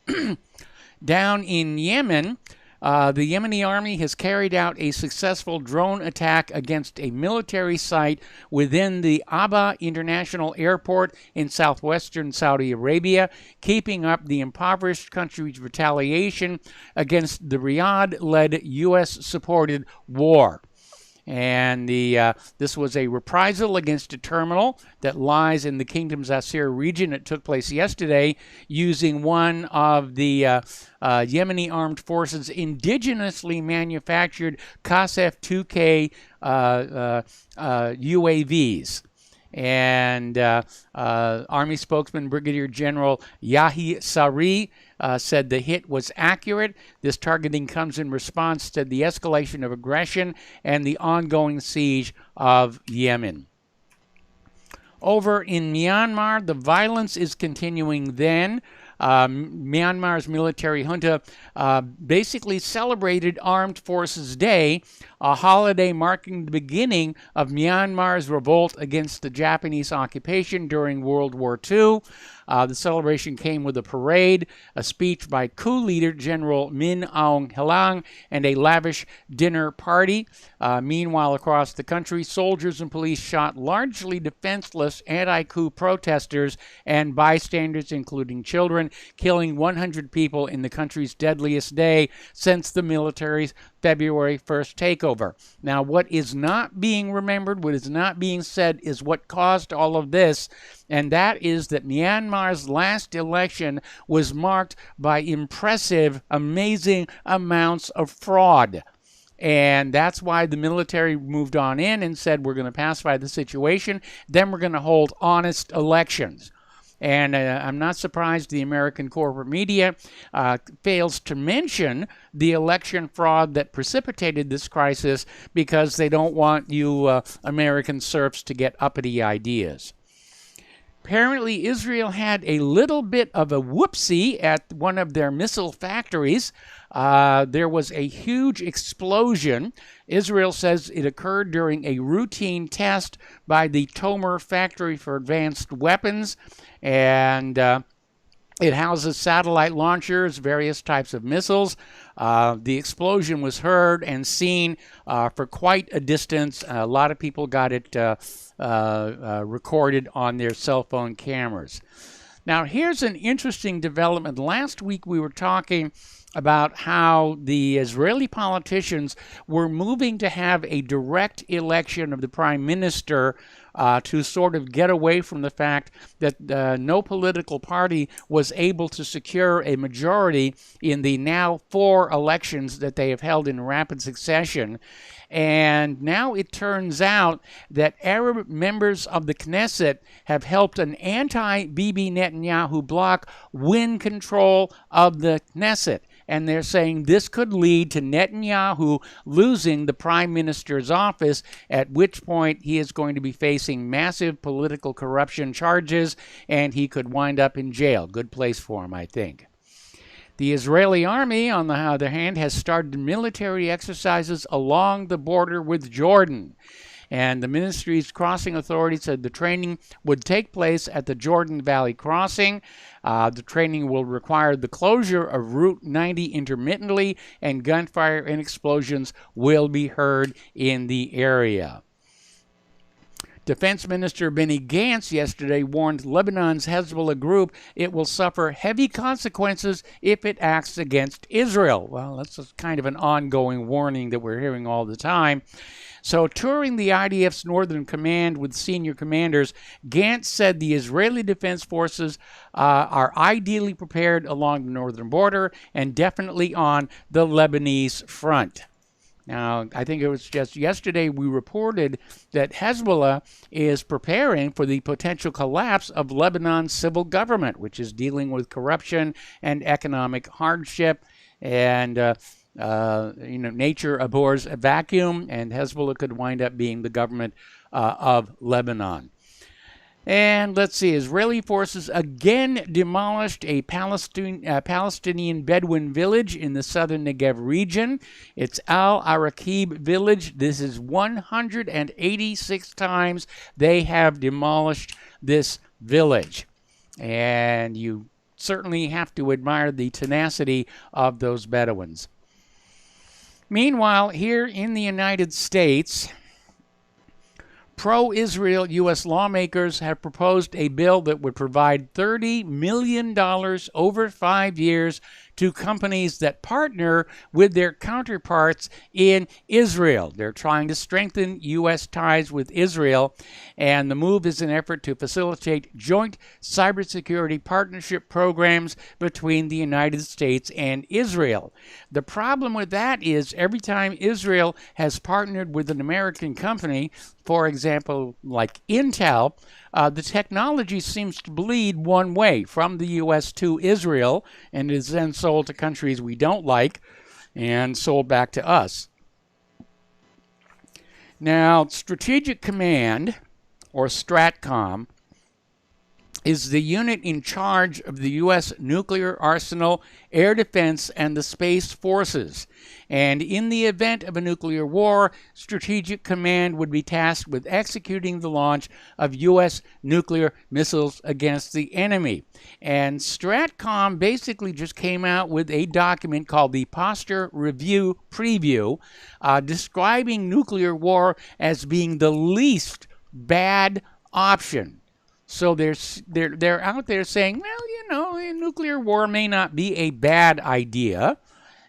Down in Yemen, the Yemeni army has carried out a successful drone attack against a military site within the Aba International Airport in southwestern Saudi Arabia, keeping up the impoverished country's retaliation against the Riyadh-led U.S.-supported war. And this was a reprisal against a terminal that lies in the Kingdom's Asir region. It took place yesterday using one of the Yemeni armed forces' indigenously manufactured Qasef-2K UAVs. And Army spokesman Brigadier General Yahi Sari said the hit was accurate. This targeting comes in response to the escalation of aggression and the ongoing siege of Yemen. Over in Myanmar, the violence is continuing then. Myanmar's military junta basically celebrated Armed Forces Day, a holiday marking the beginning of Myanmar's revolt against the Japanese occupation during World War II. The celebration came with a parade, a speech by coup leader General Min Aung Hlaing, and a lavish dinner party. Meanwhile, across the country, soldiers and police shot largely defenseless anti-coup protesters and bystanders, including children, killing 100 people in the country's deadliest day since the military's February 1st takeover. Now, what is not being remembered, what is not being said, is what caused all of this, and that is that Myanmar's last election was marked by impressive, amazing amounts of fraud. And that's why the military moved on in and said, we're going to pacify the situation, then we're going to hold honest elections. And I'm not surprised the American corporate media fails to mention the election fraud that precipitated this crisis because they don't want you American serfs to get uppity ideas. Apparently, Israel had a little bit of a whoopsie at one of their missile factories. There was a huge explosion. Israel says it occurred during a routine test by the Tomer Factory for Advanced Weapons, and it houses satellite launchers, various types of missiles. The explosion was heard and seen for quite a distance. A lot of people got it recorded on their cell phone cameras. Now, here's an interesting development. Last week we were talking about how the Israeli politicians were moving to have a direct election of the prime minister to sort of get away from the fact that no political party was able to secure a majority in the now 4 elections that they have held in rapid succession. And now it turns out that Arab members of the Knesset have helped an anti-Bibi Netanyahu bloc win control of the Knesset. And they're saying this could lead to Netanyahu losing the prime minister's office, at which point he is going to be facing massive political corruption charges, and he could wind up in jail. Good place for him, I think. The Israeli army, on the other hand, has started military exercises along the border with Jordan. And the ministry's crossing authority said the training would take place at the Jordan Valley crossing. The training will require the closure of Route 90 intermittently, and gunfire and explosions will be heard in the area. Defense Minister Benny Gantz yesterday warned Lebanon's Hezbollah group it will suffer heavy consequences if it acts against Israel. Well, that's kind of an ongoing warning that we're hearing all the time. So, touring the IDF's Northern Command with senior commanders, Gantz said the Israeli Defense Forces are ideally prepared along the northern border and definitely on the Lebanese front. Now, I think it was just yesterday we reported that Hezbollah is preparing for the potential collapse of Lebanon's civil government, which is dealing with corruption and economic hardship. And nature abhors a vacuum, and Hezbollah could wind up being the government of Lebanon. And let's see, Israeli forces again demolished a Palestinian Bedouin village in the southern Negev region. It's Al-Araqib village. This is 186 times they have demolished this village. And you certainly have to admire the tenacity of those Bedouins. Meanwhile, here in the United States, pro-Israel U.S. lawmakers have proposed a bill that would provide $30 million over 5 years to companies that partner with their counterparts in Israel. They're trying to strengthen U.S. ties with Israel, and the move is an effort to facilitate joint cybersecurity partnership programs between the United States and Israel. The problem with that is every time Israel has partnered with an American company, for example, like Intel, the technology seems to bleed one way from the U.S. to Israel and is then sold to countries we don't like and sold back to us. Now, Strategic Command, or STRATCOM, is the unit in charge of the U.S. nuclear arsenal, air defense, and the space forces. And in the event of a nuclear war, Strategic Command would be tasked with executing the launch of U.S. nuclear missiles against the enemy. And STRATCOM basically just came out with a document called the Posture Review Preview, describing nuclear war as being the least bad option. So they're out there saying, well, nuclear war may not be a bad idea.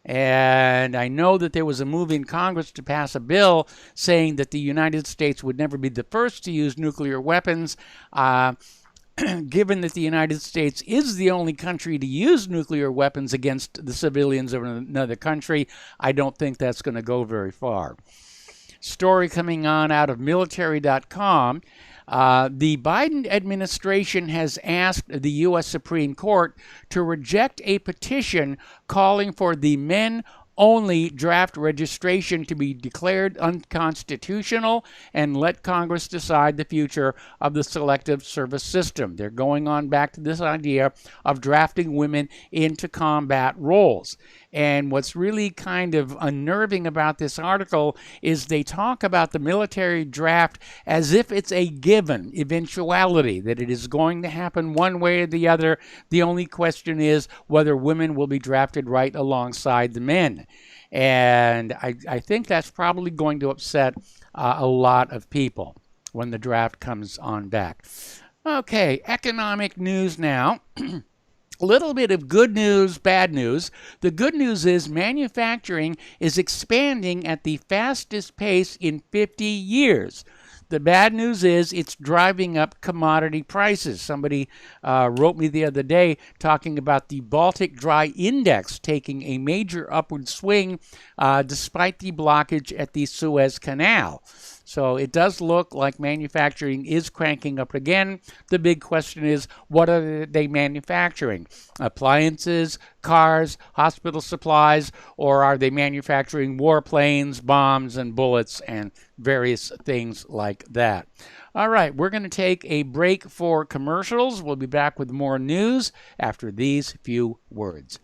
And I know that there was a move in Congress to pass a bill saying that the United States would never be the first to use nuclear weapons. Given that the United States is the only country to use nuclear weapons against the civilians of another country, I don't think that's going to go very far. Story coming on out of military.com. The Biden administration has asked the U.S. Supreme Court to reject a petition calling for the men-only draft registration to be declared unconstitutional and let Congress decide the future of the Selective Service System. They're going on back to this idea of drafting women into combat roles. And what's really kind of unnerving about this article is they talk about the military draft as if it's a given eventuality, that it is going to happen one way or the other. The only question is whether women will be drafted right alongside the men. And I think that's probably going to upset a lot of people when the draft comes on back. Okay, economic news now. A little bit of good news, bad news. The good news is manufacturing is expanding at the fastest pace in 50 years. The bad news is it's driving up commodity prices. Somebody wrote me the other day talking about the Baltic Dry Index taking a major upward swing despite the blockage at the Suez Canal. So it does look like manufacturing is cranking up again. The big question is, what are they manufacturing? Appliances, cars, hospital supplies, or are they manufacturing warplanes, bombs, and bullets, and various things like that? All right, we're going to take a break for commercials. We'll be back with more news after these few words.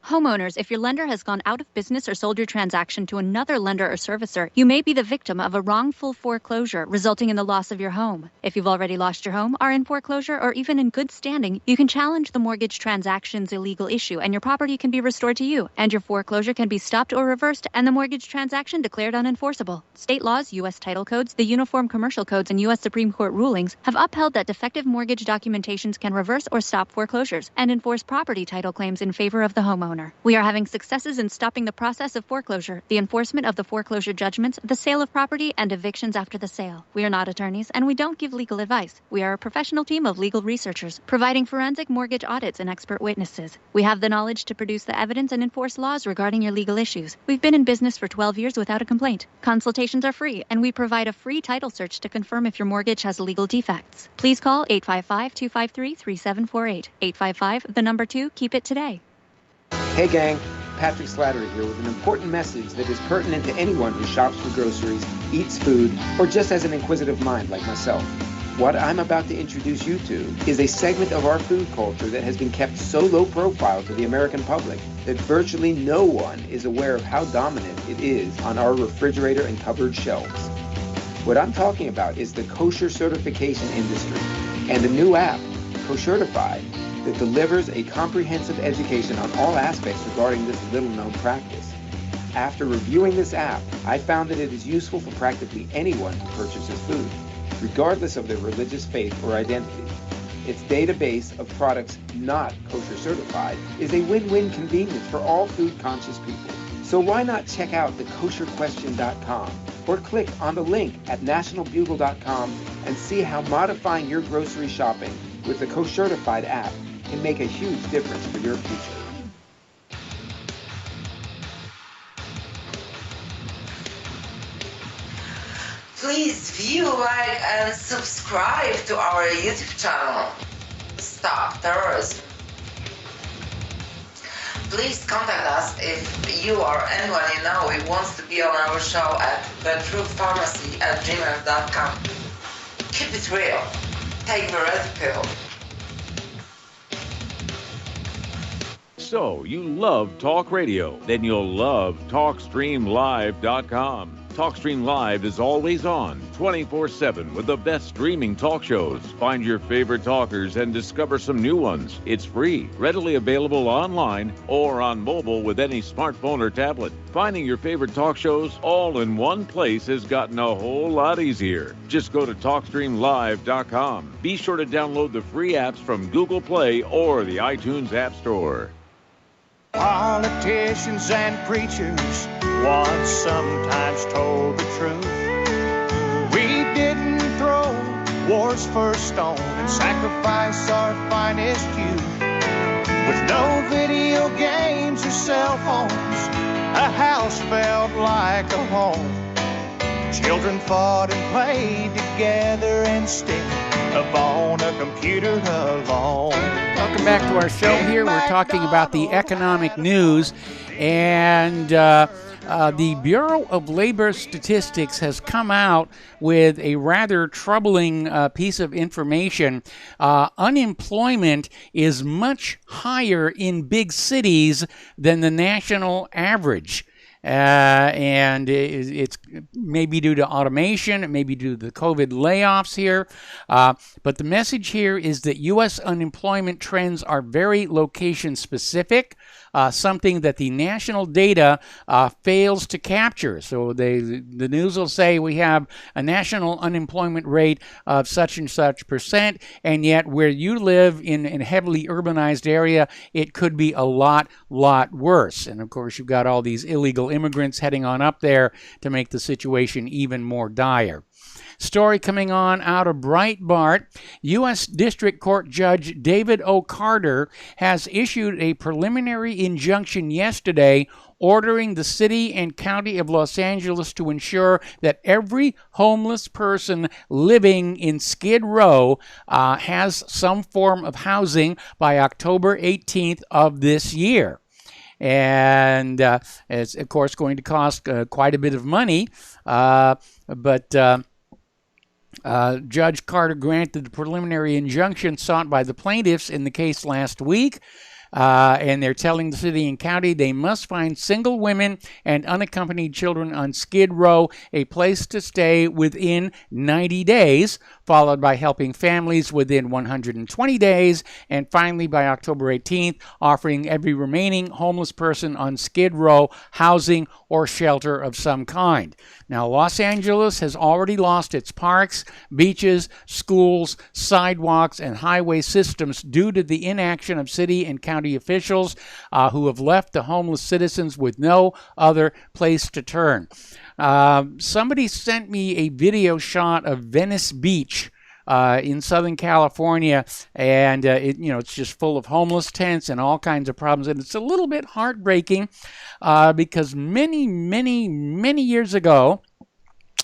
Homeowners, if your lender has gone out of business or sold your transaction to another lender or servicer, you may be the victim of a wrongful foreclosure, resulting in the loss of your home. If you've already lost your home, are in foreclosure, or even in good standing, you can challenge the mortgage transaction's illegal issue, and your property can be restored to you, and your foreclosure can be stopped or reversed, and the mortgage transaction declared unenforceable. State laws, U.S. title codes, the Uniform Commercial Codes, and U.S. Supreme Court rulings have upheld that defective mortgage documentations can reverse or stop foreclosures and enforce property title claims in favor of the homeowner. We are having successes in stopping the process of foreclosure, the enforcement of the foreclosure judgments, the sale of property, and evictions after the sale. We are not attorneys, and we don't give legal advice. We are a professional team of legal researchers, providing forensic mortgage audits and expert witnesses. We have the knowledge to produce the evidence and enforce laws regarding your legal issues. We've been in business for 12 years without a complaint. Consultations are free, and we provide a free title search to confirm if your mortgage has legal defects. Please call 855-253-3748. 855, 2, keep it today. Hey gang, Patrick Slattery here with an important message that is pertinent to anyone who shops for groceries, eats food, or just has an inquisitive mind like myself. What I'm about to introduce you to is a segment of our food culture that has been kept so low profile to the American public that virtually no one is aware of how dominant it is on our refrigerator and cupboard shelves. What I'm talking about is the kosher certification industry and a new app, Koshertified, that delivers a comprehensive education on all aspects regarding this little-known practice. After reviewing this app, I found that it is useful for practically anyone who purchases food, regardless of their religious faith or identity. Its database of products not kosher certified is a win-win convenience for all food-conscious people. So why not check out thekosherquestion.com or click on the link at nationalbugle.com and see how modifying your grocery shopping with the Koshertified app can make a huge difference for your future. Please view, like, and subscribe to our YouTube channel. Stop Terrorism. Please contact us if you or anyone you know who wants to be on our show at thetruthpharmacy@gmail.com. Keep it real. Take the red pill. So, you love talk radio? Then you'll love TalkStreamLive.com. TalkStream Live is always on, 24/7, with the best streaming talk shows. Find your favorite talkers and discover some new ones. It's free, readily available online or on mobile with any smartphone or tablet. Finding your favorite talk shows all in one place has gotten a whole lot easier. Just go to TalkStreamLive.com. Be sure to download the free apps from Google Play or the iTunes App Store. Politicians and preachers once sometimes told the truth. We didn't throw war's first stone and sacrifice our finest youth. With no video games or cell phones, a house felt like a home. Children fought and played together instead of on a computer alone. Welcome back to our show here. We're talking about the economic news, and the Bureau of Labor Statistics has come out with a rather troubling piece of information. Unemployment is much higher in big cities than the national average. And it's maybe due to automation, it may be due to the COVID layoffs here. But the message here is that U.S. unemployment trends are very location specific, something that the national data fails to capture. So the news will say we have a national unemployment rate of such and such percent, and yet where you live in a heavily urbanized area, it could be a lot worse. And of course, you've got all these illegal immigrants heading on up there to make the situation even more dire. Story coming on out of Breitbart. U.S. District Court Judge David O. Carter has issued a preliminary injunction yesterday ordering the city and county of Los Angeles to ensure that every homeless person living in Skid Row has some form of housing by October 18th of this year. And it's, of course, going to cost quite a bit of money, but Judge Carter granted the preliminary injunction sought by the plaintiffs in the case last week. And they're telling the city and county they must find single women and unaccompanied children on Skid Row a place to stay within 90 days, followed by helping families within 120 days, and finally by October 18th, offering every remaining homeless person on Skid Row housing or shelter of some kind. Now, Los Angeles has already lost its parks, beaches, schools, sidewalks, and highway systems due to the inaction of city and county officials who have left the homeless citizens with no other place to turn. Somebody sent me a video shot of Venice Beach in Southern California, and it's just full of homeless tents and all kinds of problems. And it's a little bit heartbreaking because many years ago,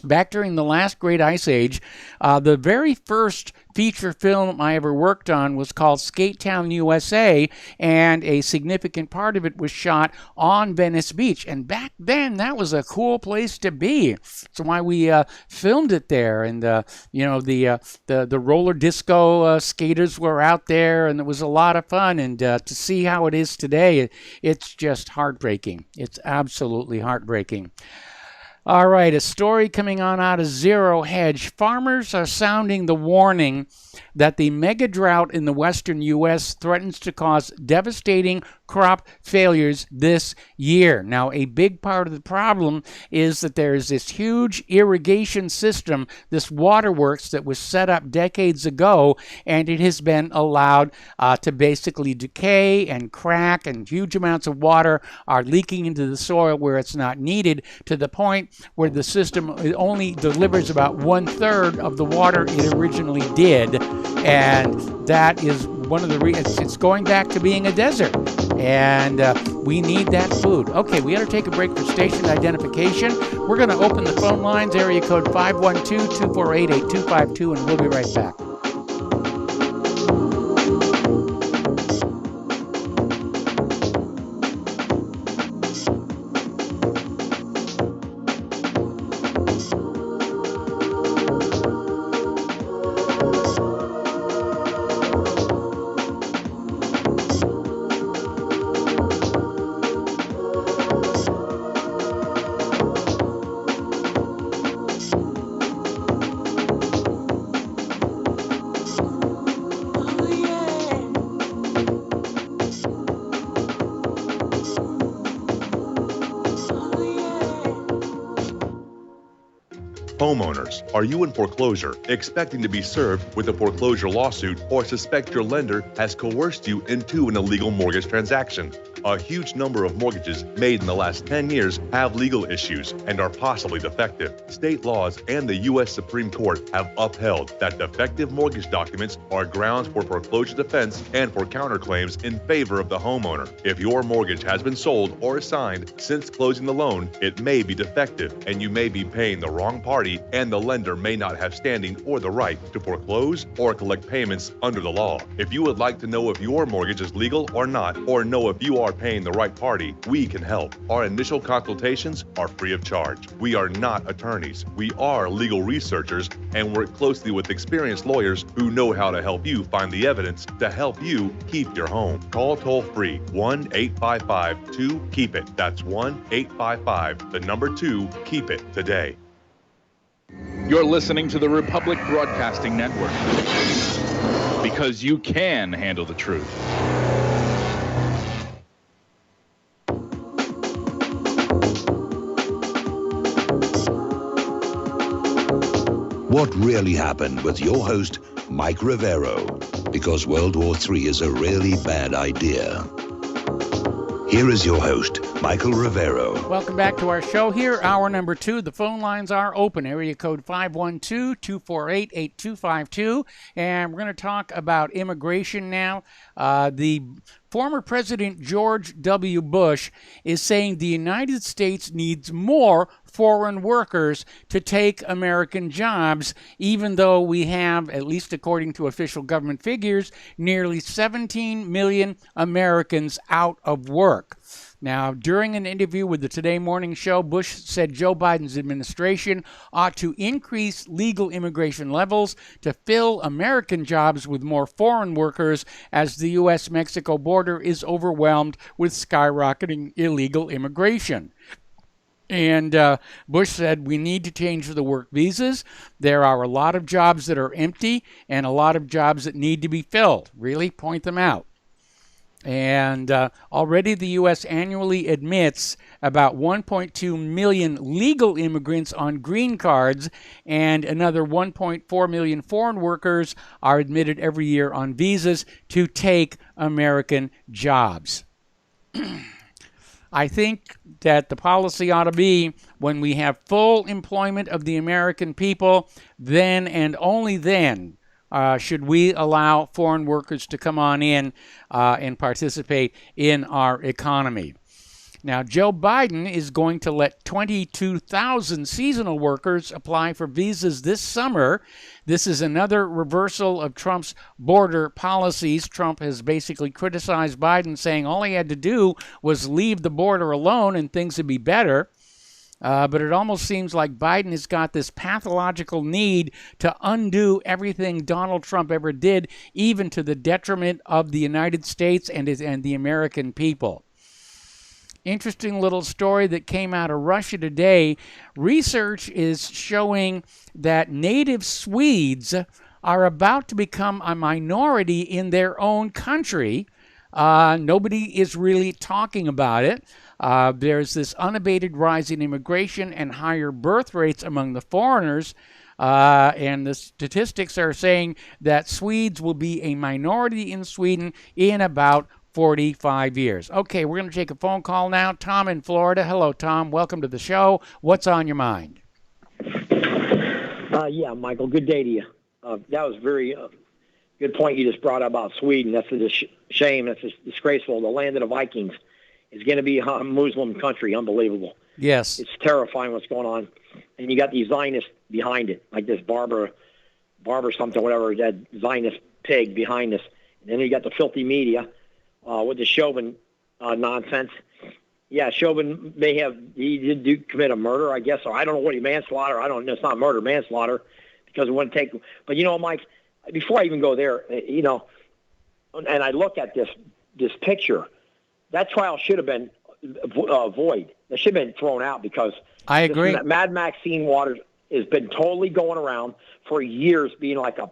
back during the last great ice age. The very first feature film I ever worked on was called Skate Town, USA, and a significant part of it was shot on Venice Beach. And back then, that was a cool place to be. That's why we filmed it there. And the roller disco skaters were out there, and it was a lot of fun. And to see how it is today, it's just heartbreaking. It's absolutely heartbreaking. All right, a story coming on out of Zero Hedge. Farmers are sounding the warning that the mega drought in the western U.S. threatens to cause devastating crop failures this year. Now, a big part of the problem is that there is this huge irrigation system, this waterworks that was set up decades ago, and it has been allowed to basically decay and crack, and huge amounts of water are leaking into the soil where it's not needed, to the point where the system only delivers about 1/3 of the water it originally did. And that is one of the reasons it's going back to being a desert. And we need that food. Okay, we got to take a break for station identification. We're going to open the phone lines, area code 512-248-8252, and we'll be right back. Homeowners, are you in foreclosure, expecting to be served with a foreclosure lawsuit, or suspect your lender has coerced you into an illegal mortgage transaction? A huge number of mortgages made in the last 10 years have legal issues and are possibly defective. State laws and the U.S. Supreme Court have upheld that defective mortgage documents are grounds for foreclosure defense and for counterclaims in favor of the homeowner. If your mortgage has been sold or assigned since closing the loan, it may be defective and you may be paying the wrong party, and the lender may not have standing or the right to foreclose or collect payments under the law. If you would like to know if your mortgage is legal or not, or know if you are paying the right party, we can help. Our initial consultations are free of charge. We are not attorneys. We are legal researchers and work closely with experienced lawyers who know how to help you find the evidence to help you keep your home. Call toll-free 1-855-2-KEEP-IT. That's 1-855-2-KEEP-IT today. You're listening to the Republic Broadcasting Network, because you can handle the truth. What really happened with your host, Mike Rivero, because World War III is a really bad idea. Here is your host, Michael Rivero. Welcome back to our show here, hour number 2. The phone lines are open, area code 512-248-8252. And we're going to talk about immigration now. The former President George W. Bush is saying the United States needs more foreign workers to take American jobs, even though we have, at least according to official government figures, nearly 17 million Americans out of work. Now, during an interview with the Today Morning Show, Bush said Joe Biden's administration ought to increase legal immigration levels to fill American jobs with more foreign workers, as the U.S.-Mexico border is overwhelmed with skyrocketing illegal immigration. And Bush said we need to change the work visas. There are a lot of jobs that are empty and a lot of jobs that need to be filled. Really point them out. And already the U.S. annually admits about 1.2 million legal immigrants on green cards, and another 1.4 million foreign workers are admitted every year on visas to take American jobs. I think that the policy ought to be, when we have full employment of the American people, then and only then should we allow foreign workers to come on in and participate in our economy. Now, Joe Biden is going to let 22,000 seasonal workers apply for visas this summer. This is another reversal of Trump's border policies. Trump has basically criticized Biden, saying all he had to do was leave the border alone and things would be better. But it almost seems like Biden has got this pathological need to undo everything Donald Trump ever did, even to the detriment of the United States and the American people. Interesting little story that came out of Russia today. Research is showing that native Swedes are about to become a minority in their own country. Nobody is really talking about it. There's this unabated rise in immigration and higher birth rates among the foreigners. And the statistics are saying that Swedes will be a minority in Sweden in about 45 years. Okay, we're going to take a phone call now. Tom in Florida. Hello, Tom. Welcome to the show. What's on your mind? Yeah, Michael, good day to you. That was very good point you just brought up about Sweden. That's a shame. That's just disgraceful. The land of the Vikings is going to be a Muslim country. Unbelievable. Yes. It's terrifying what's going on. And you got these Zionists behind it, like this Barber something, whatever, that Zionist pig behind this. And then you got the filthy media. With the Chauvin nonsense. Yeah, Chauvin he did commit a murder, I guess, or I don't know what manslaughter. I don't know. It's not murder, manslaughter, because it wouldn't take. But Mike, before I even go there, and I look at this picture, that trial should have been void. It should have been thrown out because I agree. Mad Maxine Waters has been totally going around for years, being like a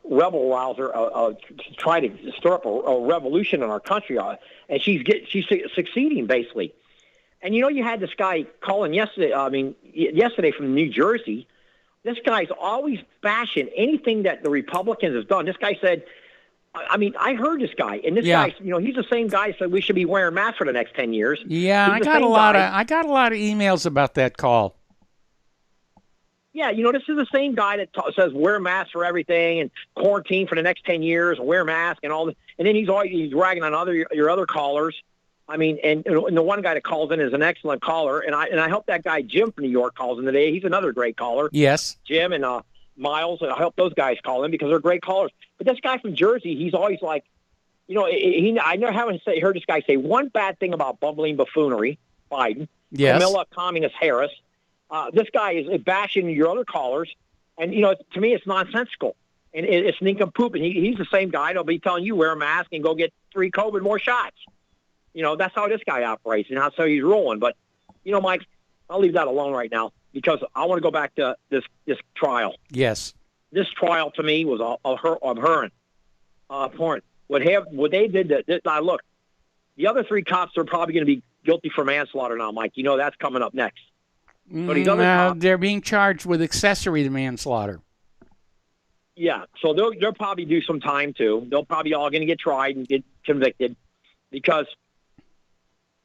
rebel rouser, trying to stir up a revolution in our country, and she's succeeding basically. And you had this guy calling yesterday from New Jersey. This guy's always bashing anything that the Republicans have done. This guy said, I heard this guy, and this guy, he's the same guy who said we should be wearing masks for the next 10 years. Yeah, I got a lot of emails about that call. Yeah, this is the same guy that says wear masks for everything and quarantine for the next 10 years and wear masks and all this. And then he's ragging on your other callers. And the one guy that calls in is an excellent caller. And I hope that guy Jim from New York calls in today. He's another great caller. Yes. Jim and Miles, and I hope those guys call in because they're great callers. But this guy from Jersey, he's always like, I never haven't heard this guy say one bad thing about bumbling buffoonery, Biden, yes. Camilla Communist Harris. This guy is bashing your other callers, and to me it's nonsensical, and it's nincompoop. And he's the same guy that'll be telling you wear a mask and go get 3 COVID more shots. That's how this guy operates, and that's how he's rolling. But Mike, I'll leave that alone right now because I want to go back to this trial. Yes, this trial to me was abhorrent. What they did. Now look, the other 3 cops are probably going to be guilty for manslaughter now, Mike. That's coming up next. But they're being charged with accessory to manslaughter. Yeah, so they'll probably do some time too. They'll probably all going to get tried and get convicted because,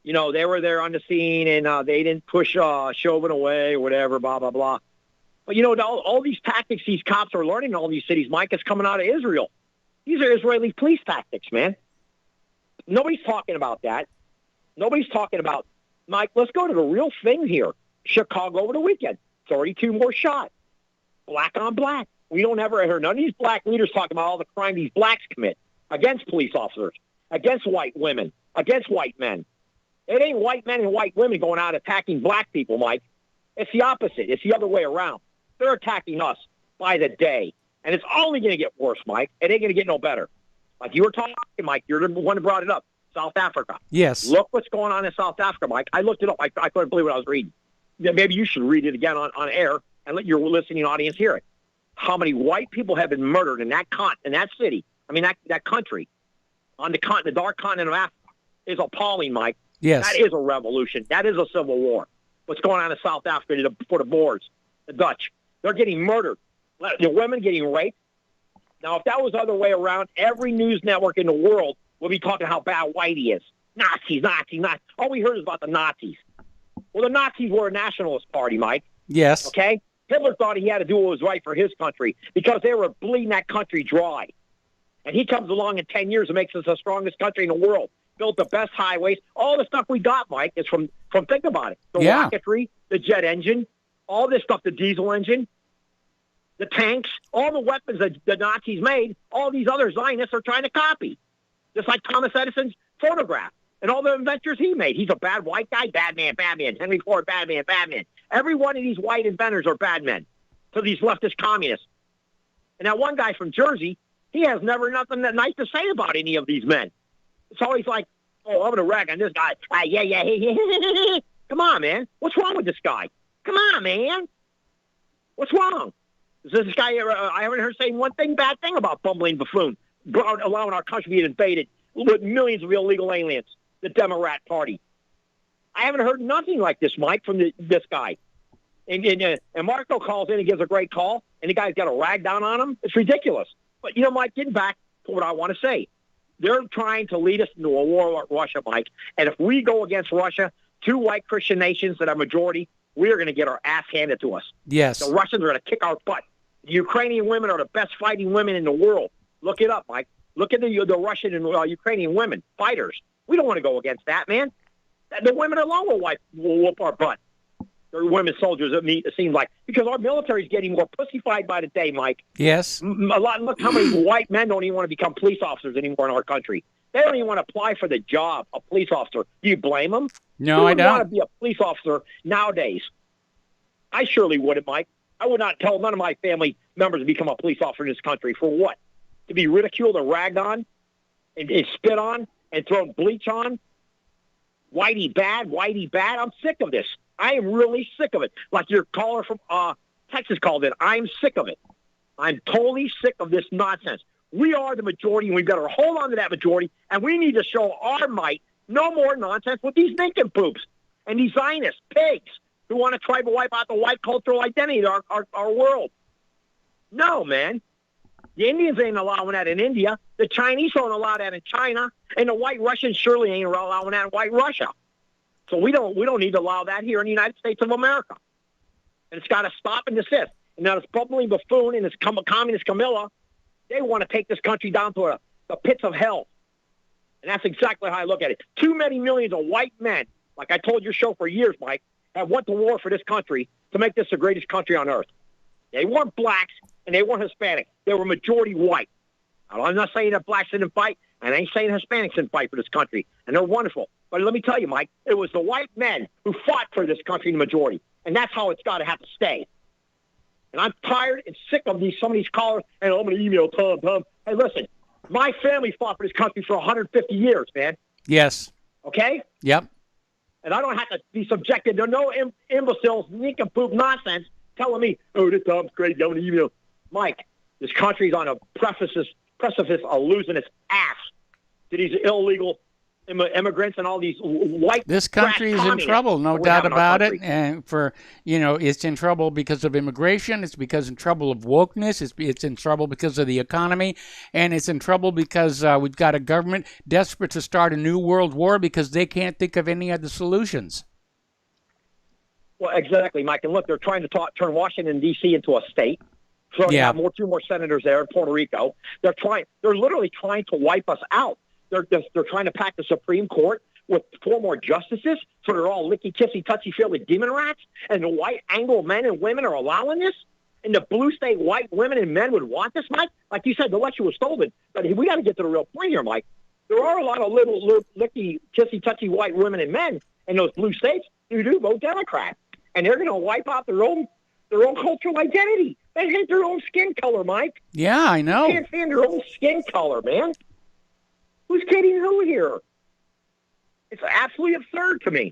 they were there on the scene and they didn't push Chauvin away or whatever, blah, blah, blah. But, all these tactics these cops are learning in all these cities, Mike, is coming out of Israel. These are Israeli police tactics, man. Nobody's talking about that. Nobody's talking about, Mike, let's go to the real thing here. Chicago over the weekend. 32 more shot. Black on black. We don't ever hear none of these black leaders talking about all the crime these blacks commit against police officers, against white women, against white men. It ain't white men and white women going out attacking black people, Mike. It's the opposite. It's the other way around. They're attacking us by the day. And it's only going to get worse, Mike. It ain't going to get no better. Like you were talking, Mike, you're the one that brought it up. South Africa. Yes. Look what's going on in South Africa, Mike. I looked it up. I couldn't believe what I was reading. Maybe you should read it again on air and let your listening audience hear it. How many white people have been murdered in that city? That country, on the continent, the dark continent of Africa, is appalling, Mike. Yes. That is a revolution. That is a civil war. What's going on in South Africa for the Boers, the Dutch? They're getting murdered. The women getting raped. Now, if that was the other way around, every news network in the world would be talking how bad Whitey is. Nazis. All we heard is about the Nazis. Well, the Nazis were a nationalist party, Mike. Yes. Okay? Hitler thought he had to do what was right for his country because they were bleeding that country dry. And he comes along in 10 years and makes us the strongest country in the world. built the best highways. All the stuff we got, Mike, is from think about it. The Yeah. rocketry, the jet engine, all this stuff, the diesel engine, the tanks, all the weapons that the Nazis made, all these other Zionists are trying to copy. Just like Thomas Edison's phonograph and all the inventors he made. He's a bad white guy, bad man, bad man. Henry Ford, bad man, bad man. Every one of these white inventors are bad men to these leftist communists. And that one guy from Jersey, he has never nothing that nice to say about any of these men. It's always like, oh, I'm going to rag on this guy. Yeah. Come on, man. What's wrong with this guy? Come on, man. What's wrong? Is this guy ever, I haven't heard saying one bad thing about bumbling buffoon, allowing our country to be invaded with millions of illegal aliens, the Democrat Party. I haven't heard nothing like this, Mike, from this guy. And Marco calls in and gives a great call, and the guy's got a rag down on him. It's ridiculous. But, Mike, getting back to what I want to say, they're trying to lead us into a war with Russia, Mike. And if we go against Russia, two white Christian nations that are majority, we are going to get our ass handed to us. Yes. The Russians are going to kick our butt. The Ukrainian women are the best fighting women in the world. Look it up, Mike. Look at the Russian and Ukrainian women, fighters. We don't want to go against that, man. The women alone will whoop our butt. The women soldiers, it seems like. Because our military is getting more pussified by the day, Mike. Yes. Look how many white men don't even want to become police officers anymore in our country. They don't even want to apply for the job of police officer. Do you blame them? No, I don't. Who would want to be a police officer nowadays? I surely wouldn't, Mike. I would not tell none of my family members to become a police officer in this country. For what? To be ridiculed and ragged on and spit on and thrown bleach on? Whitey bad. I'm sick of this. I am really sick of it. Like your caller from Texas called in. I'm sick of it. I'm totally sick of this nonsense. We are the majority, and we better hold on to that majority, and we need to show our might. No more nonsense with these nincompoops and these Zionist pigs who want to try to wipe out the white cultural identity of our world. No, man. The Indians ain't allowing that in India. The Chinese don't allow that in China. And the white Russians surely ain't allowing that in white Russia. So we don't need to allow that here in the United States of America. And it's got to stop and desist. And now this bubbling buffoon and this communist Camilla, they want to take this country down to the pits of hell. And that's exactly how I look at it. Too many millions of white men, like I told your show for years, Mike, have went to war for this country to make this the greatest country on earth. They weren't blacks and they weren't Hispanic. They were majority white. Now, I'm not saying that blacks didn't fight, and I ain't saying Hispanics didn't fight for this country, and they're wonderful. But let me tell you, Mike, it was the white men who fought for this country in the majority, and that's how it's got to have to stay. And I'm tired and sick of some of these callers, and I'm going to email Tom. Hey, listen, my family fought for this country for 150 years, man. Yes. Okay? Yep. And I don't have to be subjected to no imbeciles, nincompoop nonsense telling me, oh, this Tom's great, I'm going to email. Mike, this country's on a precipice of losing its ass to these illegal immigrants and all these white. This country is in trouble, no doubt about it. And it's in trouble because of immigration. It's because in trouble of wokeness. It's in trouble because of the economy, and it's in trouble because we've got a government desperate to start a new world war because they can't think of any other solutions. Well, exactly, Mike. And look, they're trying to turn Washington D.C. into a state. So they have two more senators there in Puerto Rico. They're literally trying to wipe us out. They're trying to pack the Supreme Court with 4 more justices, so they're all licky-kissy, touchy-feely demon rats, and the white Anglo men and women are allowing this, and the blue state white women and men would want this, Mike? Like you said, the election was stolen, but we got to get to the real point here, Mike. There are a lot of little licky-kissy, touchy white women and men in those blue states who do vote Democrat, and they're going to wipe out their own cultural identity. They hate their own skin color, Mike. Yeah, I know. They can't stand their own skin color, man. Who's kidding who here? It's absolutely absurd to me.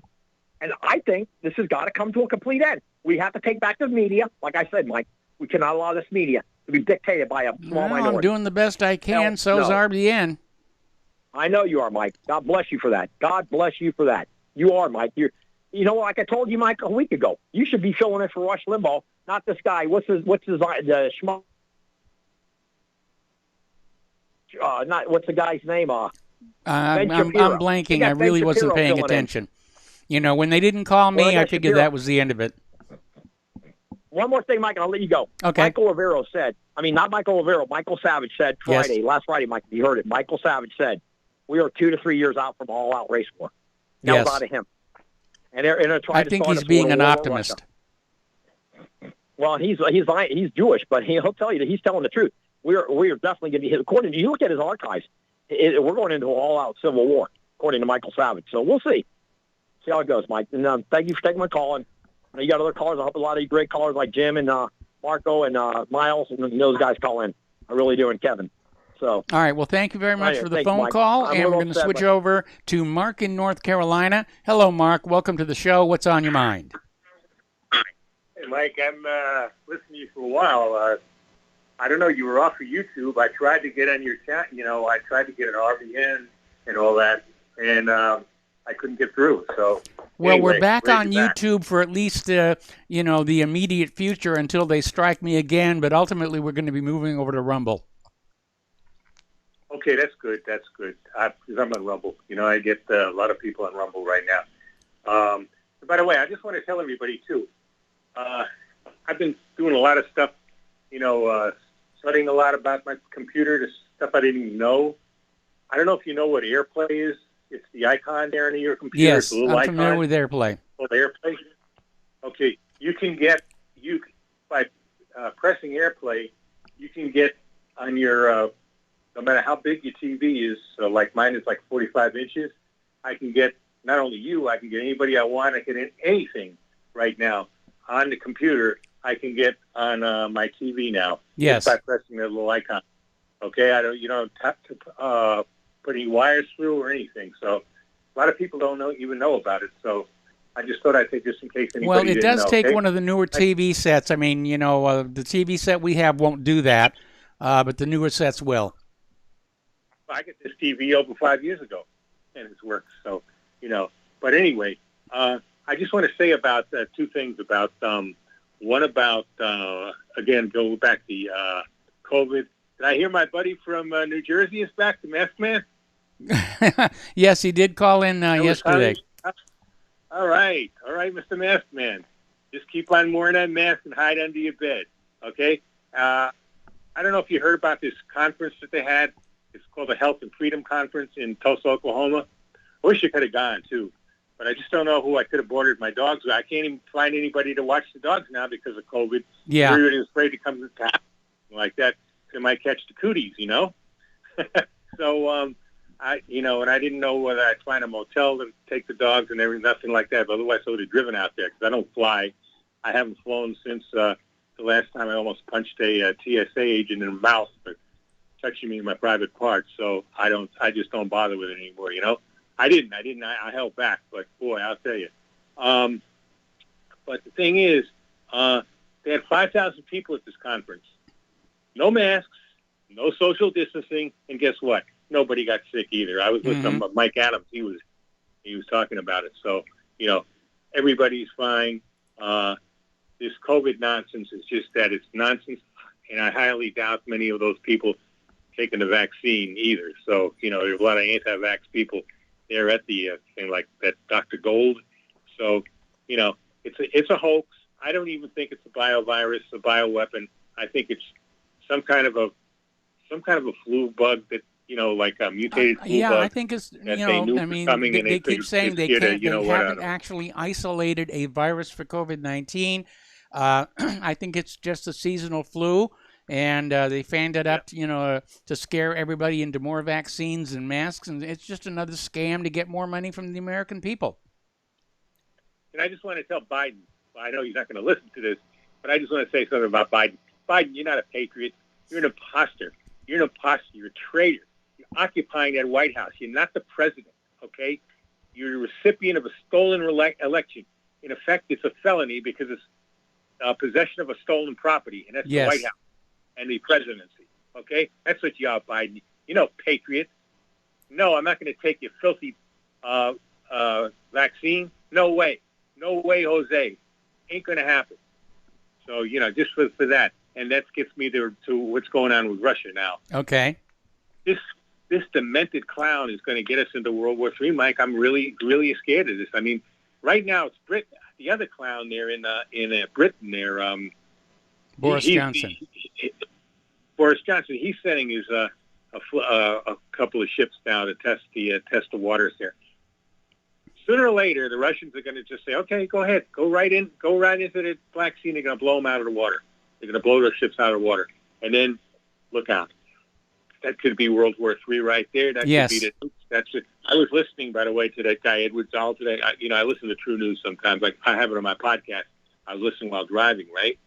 And I think this has got to come to a complete end. We have to take back the media. Like I said, Mike, we cannot allow this media to be dictated by a small minority. I'm doing the best I can. So's RBN. I know you are, Mike. God bless you for that. God bless you for that. You are, Mike. You know, like I told you, Mike, a week ago, you should be filling in for Rush Limbaugh, not this guy. What's the guy's name? I'm blanking. I really wasn't paying attention. When they didn't call me, I figured that was the end of it. One more thing, Mike, and I'll let you go. Okay. Michael Rivero said, not Michael Rivero, Michael Savage said last Friday, Mike, you heard it. Michael Savage said, we are 2 to 3 years out from all-out race war. That Yes. was out of him. And they're trying I to think start he's us being with a an war with optimist. Russia. Well, he's Jewish, but he'll tell you that he's telling the truth. We are definitely going to be, according to, you look at his archives, we're going into an all-out civil war, according to Michael Savage. So we'll see how it goes, Mike. And thank you for taking my call. And you got other callers. I hope a lot of you great callers like Jim and Marco and Miles and those guys call in. I really do, and Kevin. So. All right. Well, thank you very much for the thanks, phone Mike. call, I'm and a we're little going to upset, switch but- over to Mark in North Carolina. Hello, Mark. Welcome to the show. What's on your mind? Hey, Mike, I'm listening to you for a while. I don't know, you were off of YouTube. I tried to get on your chat. I tried to get an RBN and all that, and I couldn't get through. So, Well, anyway, we're back glad on you're back. YouTube for at least, the immediate future until they strike me again. But ultimately, we're going to be moving over to Rumble. Okay, that's good. That's good. Because I'm on Rumble. I get a lot of people on Rumble right now. By the way, I just want to tell everybody, too, I've been doing a lot of stuff, studying a lot about my computer, the stuff I didn't even know. I don't know if you know what AirPlay is. It's the icon there in your computer. Yes, It's a little I'm icon. familiar with AirPlay. Oh, AirPlay? Okay, by pressing AirPlay, you can get on your, no matter how big your TV is, so like mine is like 45 inches, I can get not only you, I can get anybody I want. I can get anything right now on the computer. I can get on my TV now. Yes. Just by pressing that little icon. Okay, you don't have to put any wires through or anything. So a lot of people don't even know about it. So I just thought I'd take this in case anybody Well, it didn't does know, take okay? one of the newer TV sets. I mean, the TV set we have won't do that, but the newer sets will. I got this TV over 5 years ago, and it's worked. So, But anyway, I just want to say about two things. About one about again, go back to COVID. Did I hear my buddy from New Jersey is back, the Mask Man? Yes, he did call in yesterday. All right, Mr. Mask Man. Just keep on wearing that mask and hide under your bed, okay? I don't know if you heard about this conference that they had. It's called the Health and Freedom Conference in Tulsa, Oklahoma. I wish I could have gone, too. But I just don't know who I could have boarded my dogs with. I can't even find anybody to watch the dogs now because of COVID. Yeah. Everybody was afraid to come to town like that. They might catch the cooties, So, and I didn't know whether I'd find a motel to take the dogs and everything, nothing like that. But otherwise, I would have driven out there because I don't fly. I haven't flown since the last time I almost punched a TSA agent in the mouth for touching me in my private parts. So I just don't bother with it anymore, I didn't. I held back, but boy, I'll tell you. But the thing is, they had 5,000 people at this conference. No masks, no social distancing, and guess what? Nobody got sick either. I was listening to Mike Adams. He was talking about it. So, everybody's fine. This COVID nonsense is just that. It's nonsense, and I highly doubt many of those people taking the vaccine either. So, there's a lot of anti-vax people there at the thing, like that Dr. Gold. So, it's a hoax. I don't even think it's a biovirus, a bioweapon. I think it's some kind of a flu bug that, like a mutated flu bug. I think it's, they knew I was mean, coming, and they keep figured saying they just get can't, they haven't a- actually isolated a virus for COVID-19. I think it's just a seasonal flu, and they fanned it up, to scare everybody into more vaccines and masks, and it's just another scam to get more money from the American people. And I just want to tell Biden, I know he's not going to listen to this, but I just want to say something about Biden. Biden, you're not a patriot. You're an imposter. You're an imposter. You're a traitor. You're occupying that White House. You're not the president, okay? You're the recipient of a stolen election. In effect, it's a felony because it's possession of a stolen property, and that's Yes. the White House and the presidency, okay? That's what you are, Biden. Patriot. No, I'm not going to take your filthy vaccine. No way. No way, Jose. Ain't going to happen. So, just for that. And that gets me to what's going on with Russia now. Okay. This demented clown is going to get us into World War III, Mike. I'm really, really scared of this. I mean, right now it's Britain. The other clown there in Britain there, Boris Johnson. Boris Johnson. He's sending his a couple of ships down to test the waters there. Sooner or later, the Russians are going to just say, "Okay, go ahead, go right into the Black Sea. And they're going to blow them out of the water. They're going to blow their ships out of the water, and then look out. That could be World War III right there. That yes. could be that's it. I was listening, by the way, to that guy Edward Zoll today. I listen to True News sometimes. Like I have it on my podcast. I was listening while driving, right?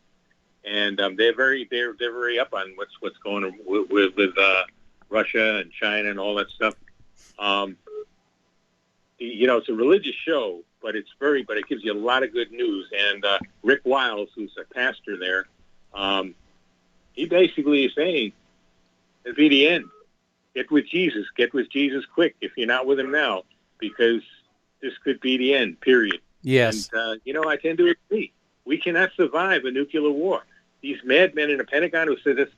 And they're very up on what's going on with Russia and China and all that stuff. It's a religious show, but it gives you a lot of good news. And Rick Wiles, who's a pastor there, he basically is saying, it'll be the end. Get with Jesus. Get with Jesus quick if you're not with him now, because this could be the end, period. Yes. And, I tend to agree. We cannot survive a nuclear war. These madmen in the Pentagon who say that's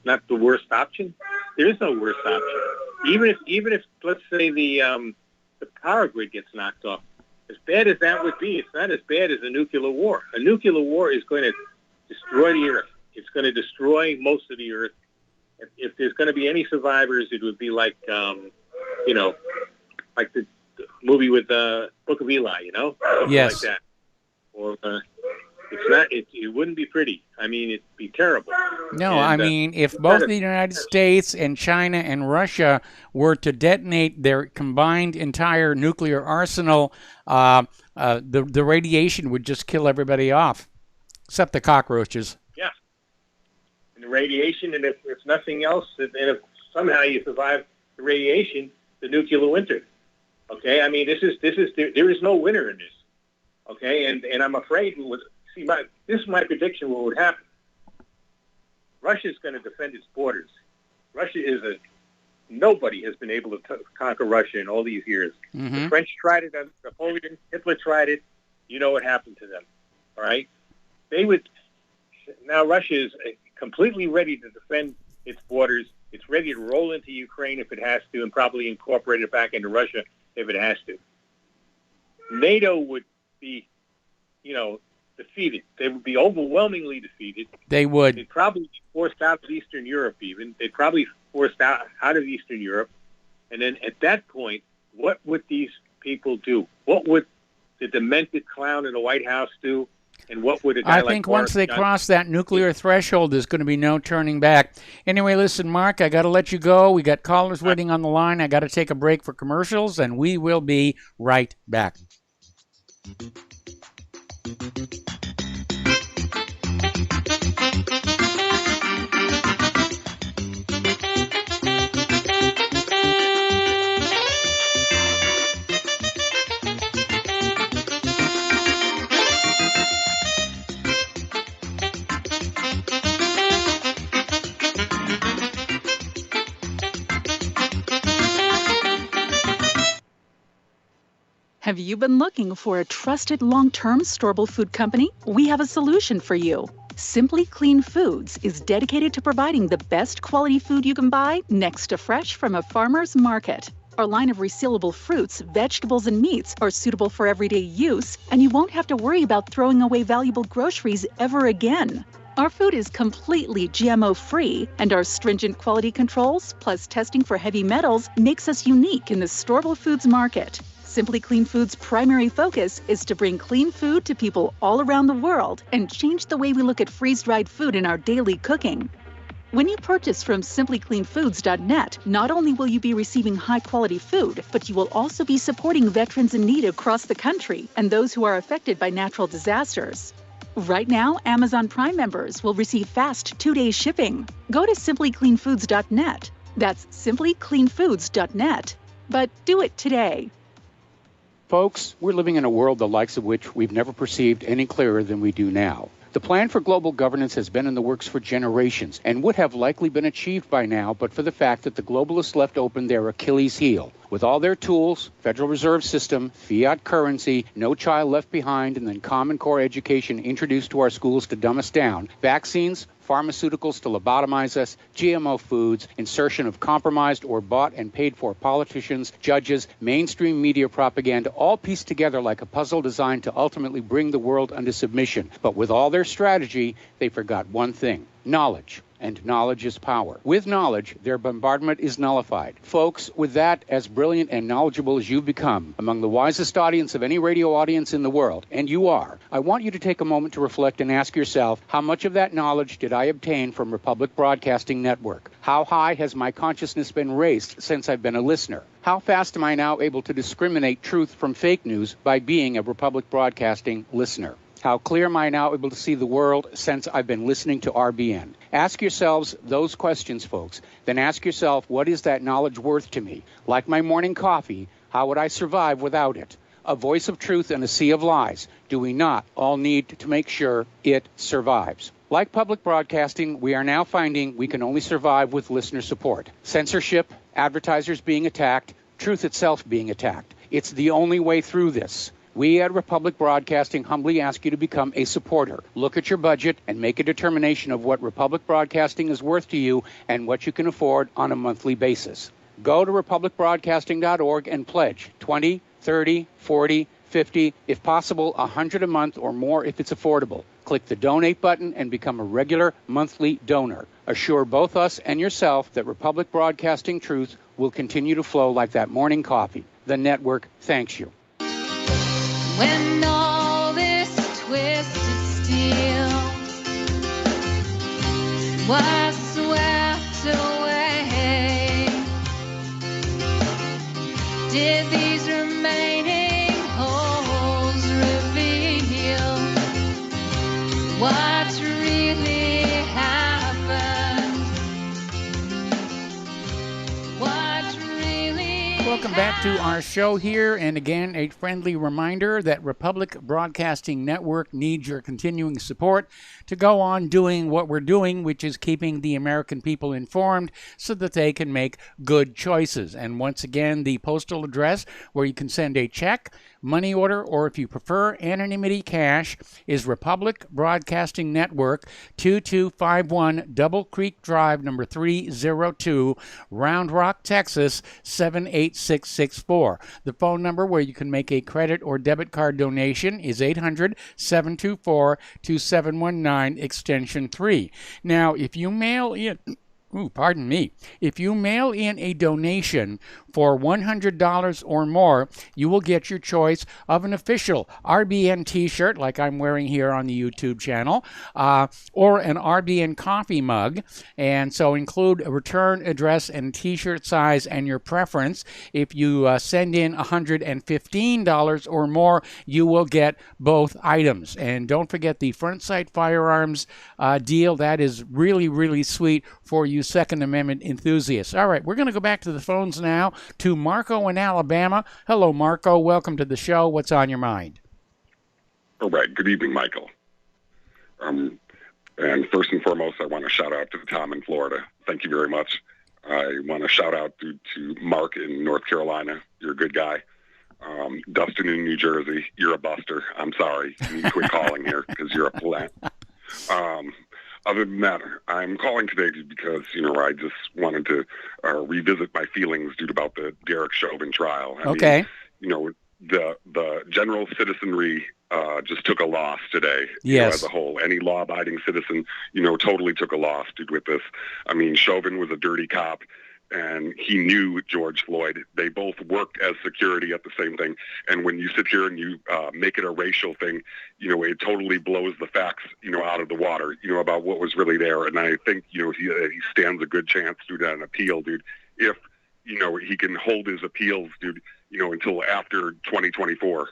not the worst option. There is no worst option. Even if let's say the power grid gets knocked off, as bad as that would be, it's not as bad as a nuclear war. A nuclear war is going to destroy the Earth. It's going to destroy most of the Earth. If there's going to be any survivors, it would be like like the movie with Book of Eli, something yes. like that. Or it's not. It wouldn't be pretty. I mean, it'd be terrible. No, if both the United States and China and Russia were to detonate their combined entire nuclear arsenal, the radiation would just kill everybody off, except the cockroaches. Yeah, and the radiation, and if nothing else, and if somehow you survive the radiation, the nuclear winter. Okay, I mean, there is no winner in this. Okay, and I'm afraid this is my prediction. What would happen? Russia is going to defend its borders. Nobody has been able to conquer Russia in all these years. Mm-hmm. The French tried it, Napoleon, Hitler tried it. You know what happened to them, all right? Now Russia is completely ready to defend its borders. It's ready to roll into Ukraine if it has to, and probably incorporate it back into Russia if it has to. NATO would be, defeated. They would be overwhelmingly defeated. They would. They'd probably be forced out of Eastern Europe even. They'd probably forced out of Eastern Europe. And then at that point, what would these people do? What would the demented clown in the White House do? And what would a guy I think once they cross that nuclear threshold, there's going to be no turning back. Anyway, listen, Mark, I got to let you go. We got callers waiting on the line. I got to take a break for commercials, and we will be right back. Have you been looking for a trusted long-term storable food company? We have a solution for you. Simply Clean Foods is dedicated to providing the best quality food you can buy next to fresh from a farmer's market. Our line of resealable fruits, vegetables, and meats are suitable for everyday use, and you won't have to worry about throwing away valuable groceries ever again. Our food is completely GMO-free, and our stringent quality controls, plus testing for heavy metals, makes us unique in the storable foods market. Simply Clean Foods' primary focus is to bring clean food to people all around the world and change the way we look at freeze-dried food in our daily cooking. When you purchase from simplycleanfoods.net, not only will you be receiving high-quality food, but you will also be supporting veterans in need across the country and those who are affected by natural disasters. Right now, Amazon Prime members will receive fast 2-day shipping. Go to simplycleanfoods.net. That's simplycleanfoods.net. But do it today. Folks, we're living in a world the likes of which we've never perceived any clearer than we do now. The plan for global governance has been in the works for generations and would have likely been achieved by now, but for the fact that the globalists left open their Achilles heel. With all their tools, Federal Reserve System, fiat currency, no child left behind, and then Common Core education introduced to our schools to dumb us down, vaccines, pharmaceuticals to lobotomize us, GMO foods, insertion of compromised or bought and paid for politicians, judges, mainstream media propaganda, all pieced together like a puzzle designed to ultimately bring the world under submission. But with all their strategy, they forgot one thing: knowledge. and knowledge is power. With knowledge, their bombardment is nullified. Folks, with that, as brilliant and knowledgeable as you've become, among the wisest audience of any radio audience in the world, and you are, I want you to take a moment to reflect and ask yourself, how much of that knowledge did I obtain from Republic Broadcasting Network? How high has my consciousness been raised since I've been a listener? How fast am I now able to discriminate truth from fake news by being a Republic Broadcasting listener? How clear am I now able to see the world since I've been listening to RBN? Ask yourselves those questions, folks. Then ask yourself, what is that knowledge worth to me? Like my morning coffee, how would I survive without it? A voice of truth in a sea of lies. Do we not all need to make sure it survives? Like public broadcasting, we are now finding we can only survive with listener support. Censorship, advertisers being attacked, truth itself being attacked. It's the only way through this. We at Republic Broadcasting humbly ask you to become a supporter. Look at your budget and make a determination of what Republic Broadcasting is worth to you and what you can afford on a monthly basis. Go to republicbroadcasting.org and pledge $20, $30, $40, $50, if possible, $100 a month or more if it's affordable. Click the donate button and become a regular monthly donor. Assure both us and yourself that Republic Broadcasting truth will continue to flow like that morning coffee. The network thanks you. When all this twisted steel was swept away, did these remaining holes reveal what really happened? What really Welcome back to our show here, and again, a friendly reminder that Republic Broadcasting Network needs your continuing support to go on doing what we're doing, which is keeping the American people informed so that they can make good choices. And once again, the postal address where you can send a check, money order, or if you prefer anonymity cash, is Republic Broadcasting Network, 2251 Double Creek Drive, number 302, Round Rock, Texas, 78664. The phone number where you can make a credit or debit card donation is 800-724-2719, extension 3. Now, if you mail in... If you mail in a donation for $100 or more, you will get your choice of an official RBN t-shirt, like I'm wearing here on the YouTube channel, or an RBN coffee mug. And so include a return address and t-shirt size and your preference. If you send in $115 or more, you will get both items. And don't forget the front sight firearms deal. That is really, really sweet for you Second Amendment enthusiasts. All right, we're going to go back to the phones now to Marco in Alabama. Hello, Marco. Welcome to the show. What's on your mind? All right. Good evening, Michael. And first and foremost, I want to shout out to Tom in Florida. Thank you very much. I want to shout out to Mark in North Carolina. You're a good guy. Dustin in New Jersey. You're a buster. I'm sorry. You need to quit calling here because you're a plant. Other than that, I'm calling today because, I just wanted to revisit my feelings about the Derek Chauvin trial. I mean, the general citizenry just took a loss today. Yes. As a whole. Any law-abiding citizen, totally took a loss, with this. I mean, Chauvin was a dirty cop, and he knew George Floyd. They both worked as security at the same thing. And when you sit here and you make it a racial thing, it totally blows the facts, out of the water, about what was really there. And I think, he stands a good chance to do an appeal, if, he can hold his appeals, until after 2024.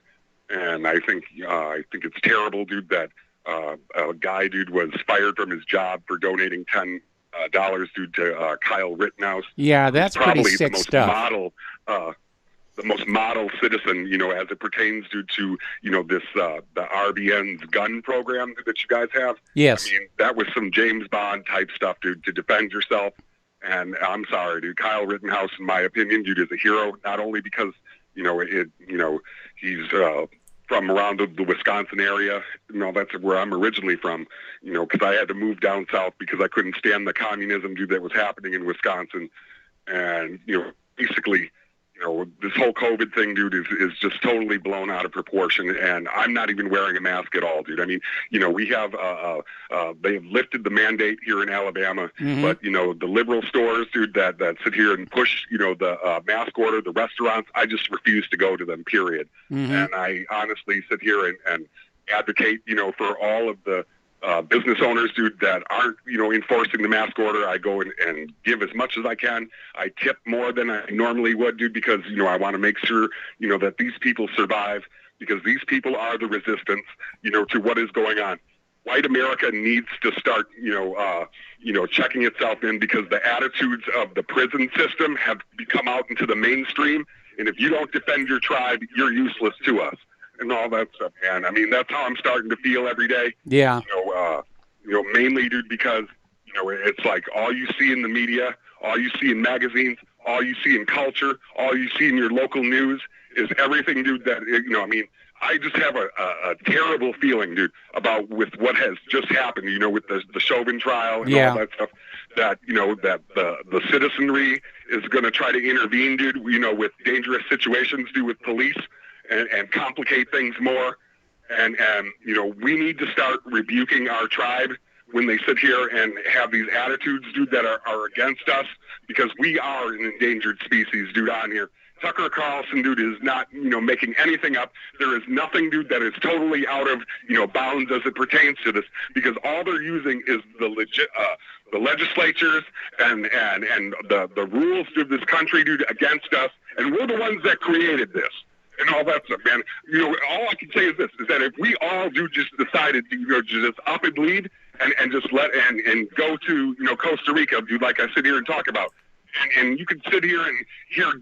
And I think it's terrible, that a guy, was fired from his job for donating $10 to Kyle Rittenhouse. Yeah, that's pretty sick stuff. The most model citizen, as it pertains to this the RBN's gun program that you guys have. Yes. I mean, that was some James Bond type stuff, to defend yourself. And I'm sorry, Kyle Rittenhouse, in my opinion, is a hero, not only because he's from around the Wisconsin area. That's where I'm originally from, because I had to move down south because I couldn't stand the communism, that was happening in Wisconsin. And, basically, This whole COVID thing, dude, is just totally blown out of proportion, and I'm not even wearing a mask at all, dude. I mean, we have, they have lifted the mandate here in Alabama, but, the liberal stores, dude, that sit here and push, the mask order, the restaurants, I just refuse to go to them, period. And I honestly sit here and advocate, for all of the business owners, dude, that aren't, enforcing the mask order. I go and give as much as I can. I tip more than I normally would, dude, because, I want to make sure, that these people survive, because these people are the resistance, to what is going on. White America needs to start, checking itself in, because the attitudes of the prison system have come out into the mainstream. And if you don't defend your tribe, you're useless to us. And all that stuff, man. I mean, that's how I'm starting to feel every day. Yeah. Mainly, dude, because, it's like all you see in the media, all you see in magazines, all you see in culture, all you see in your local news is everything, dude, that, I just have a terrible feeling, dude, about with what has just happened, with the Chauvin trial and all that stuff, that, that the citizenry is going to try to intervene, dude, with dangerous situations, dude, with police. And complicate things more. And we need to start rebuking our tribe when they sit here and have these attitudes, dude, that are against us, because we are an endangered species, dude, on here. Tucker Carlson, dude, is not, making anything up. There is nothing, dude, that is totally out of, bounds as it pertains to this, because all they're using is the legislatures and the rules of this country, dude, against us. And we're the ones that created this. And all that stuff, man. All I can say is this, is that if we all just decided to just up and lead and just and go to, Costa Rica, dude, like I sit here and talk about. And you can sit here and hear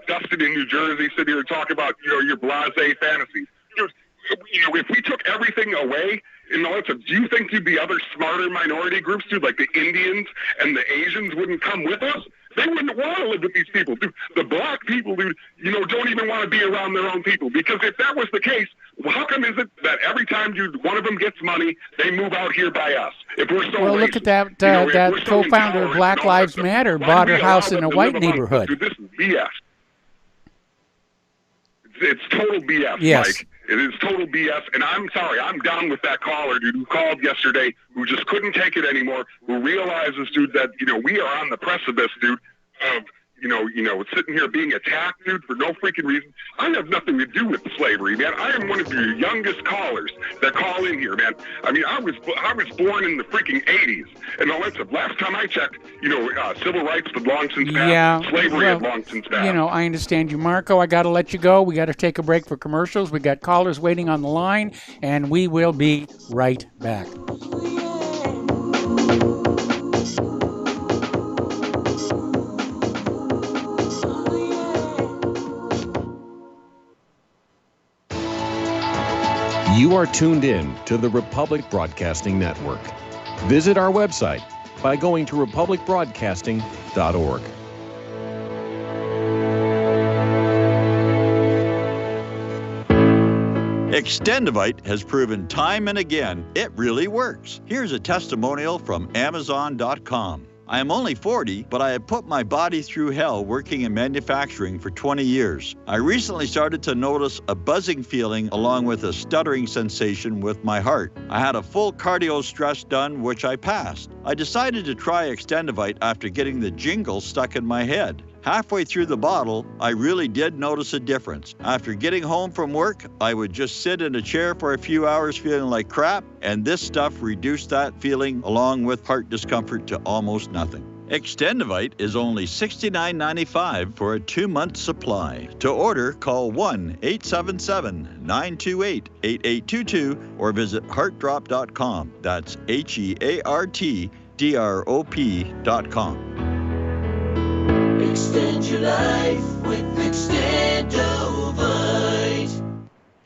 Dustin in New Jersey sit here and talk about, your blasé fantasies. Dude, if we took everything away, do you think the other smarter minority groups, dude, like the Indians and the Asians wouldn't come with us? They wouldn't want to live with these people, dude. The black people, dude, don't even want to be around their own people. Because if that was the case, how come is it that every time, dude, one of them gets money, they move out here by us? If we're so look at that that co-founder of Black Lives Matter bought her house in a white neighborhood. Dude, this is BS. It's total BS, yes. Mike. It is total BS, and I'm sorry. I'm done with that caller, dude, who called yesterday, who just couldn't take it anymore, who realizes, dude, that, we are on the precipice, dude, of, sitting here being attacked, dude, for no freaking reason. I have nothing to do with slavery, man. I am one of your youngest callers that call in here, man. I mean, I was born in the freaking 80s, and all that stuff. Last time I checked, civil rights had long since passed. Slavery had long since passed. I understand you, Marco. I got to let you go. We got to take a break for commercials. We got callers waiting on the line, and we will be right back. You are tuned in to the Republic Broadcasting Network. Visit our website by going to republicbroadcasting.org. Extendivite has proven time and again it really works. Here's a testimonial from Amazon.com. I am only 40, but I have put my body through hell working in manufacturing for 20 years. I recently started to notice a buzzing feeling along with a stuttering sensation with my heart. I had a full cardio stress done, which I passed. I decided to try Extendivite after getting the jingle stuck in my head. Halfway through the bottle, I really did notice a difference. After getting home from work, I would just sit in a chair for a few hours feeling like crap, and this stuff reduced that feeling along with heart discomfort to almost nothing. Extendivite is only $69.95 for a 2-month supply. To order, call 1-877-928-8822 or visit heartdrop.com. That's HEARTDROP.com. Extend your life with Extendovite.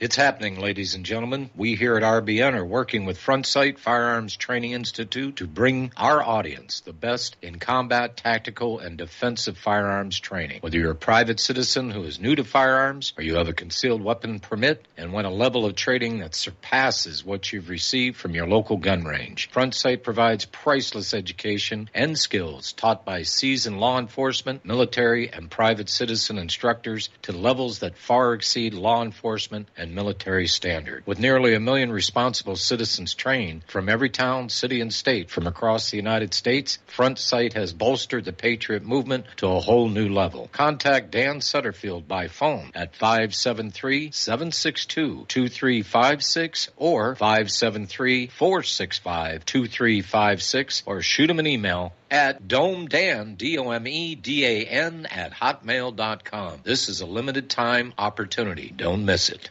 It's happening, ladies and gentlemen. We here at RBN are working with Front Sight Firearms Training Institute to bring our audience the best in combat, tactical, and defensive firearms training. Whether you're a private citizen who is new to firearms or you have a concealed weapon permit and want a level of training that surpasses what you've received from your local gun range, Front Sight provides priceless education and skills taught by seasoned law enforcement, military, and private citizen instructors to levels that far exceed law enforcement and military standard. With nearly 1 million responsible citizens trained from every town, city, and state from across the United States, Front Sight has bolstered the Patriot movement to a whole new level. Contact Dan Sutterfield by phone at 573-762-2356 or 573-465-2356 or shoot him an email at domedan, DOMEDAN, at hotmail.com. This is a limited time opportunity. Don't miss it.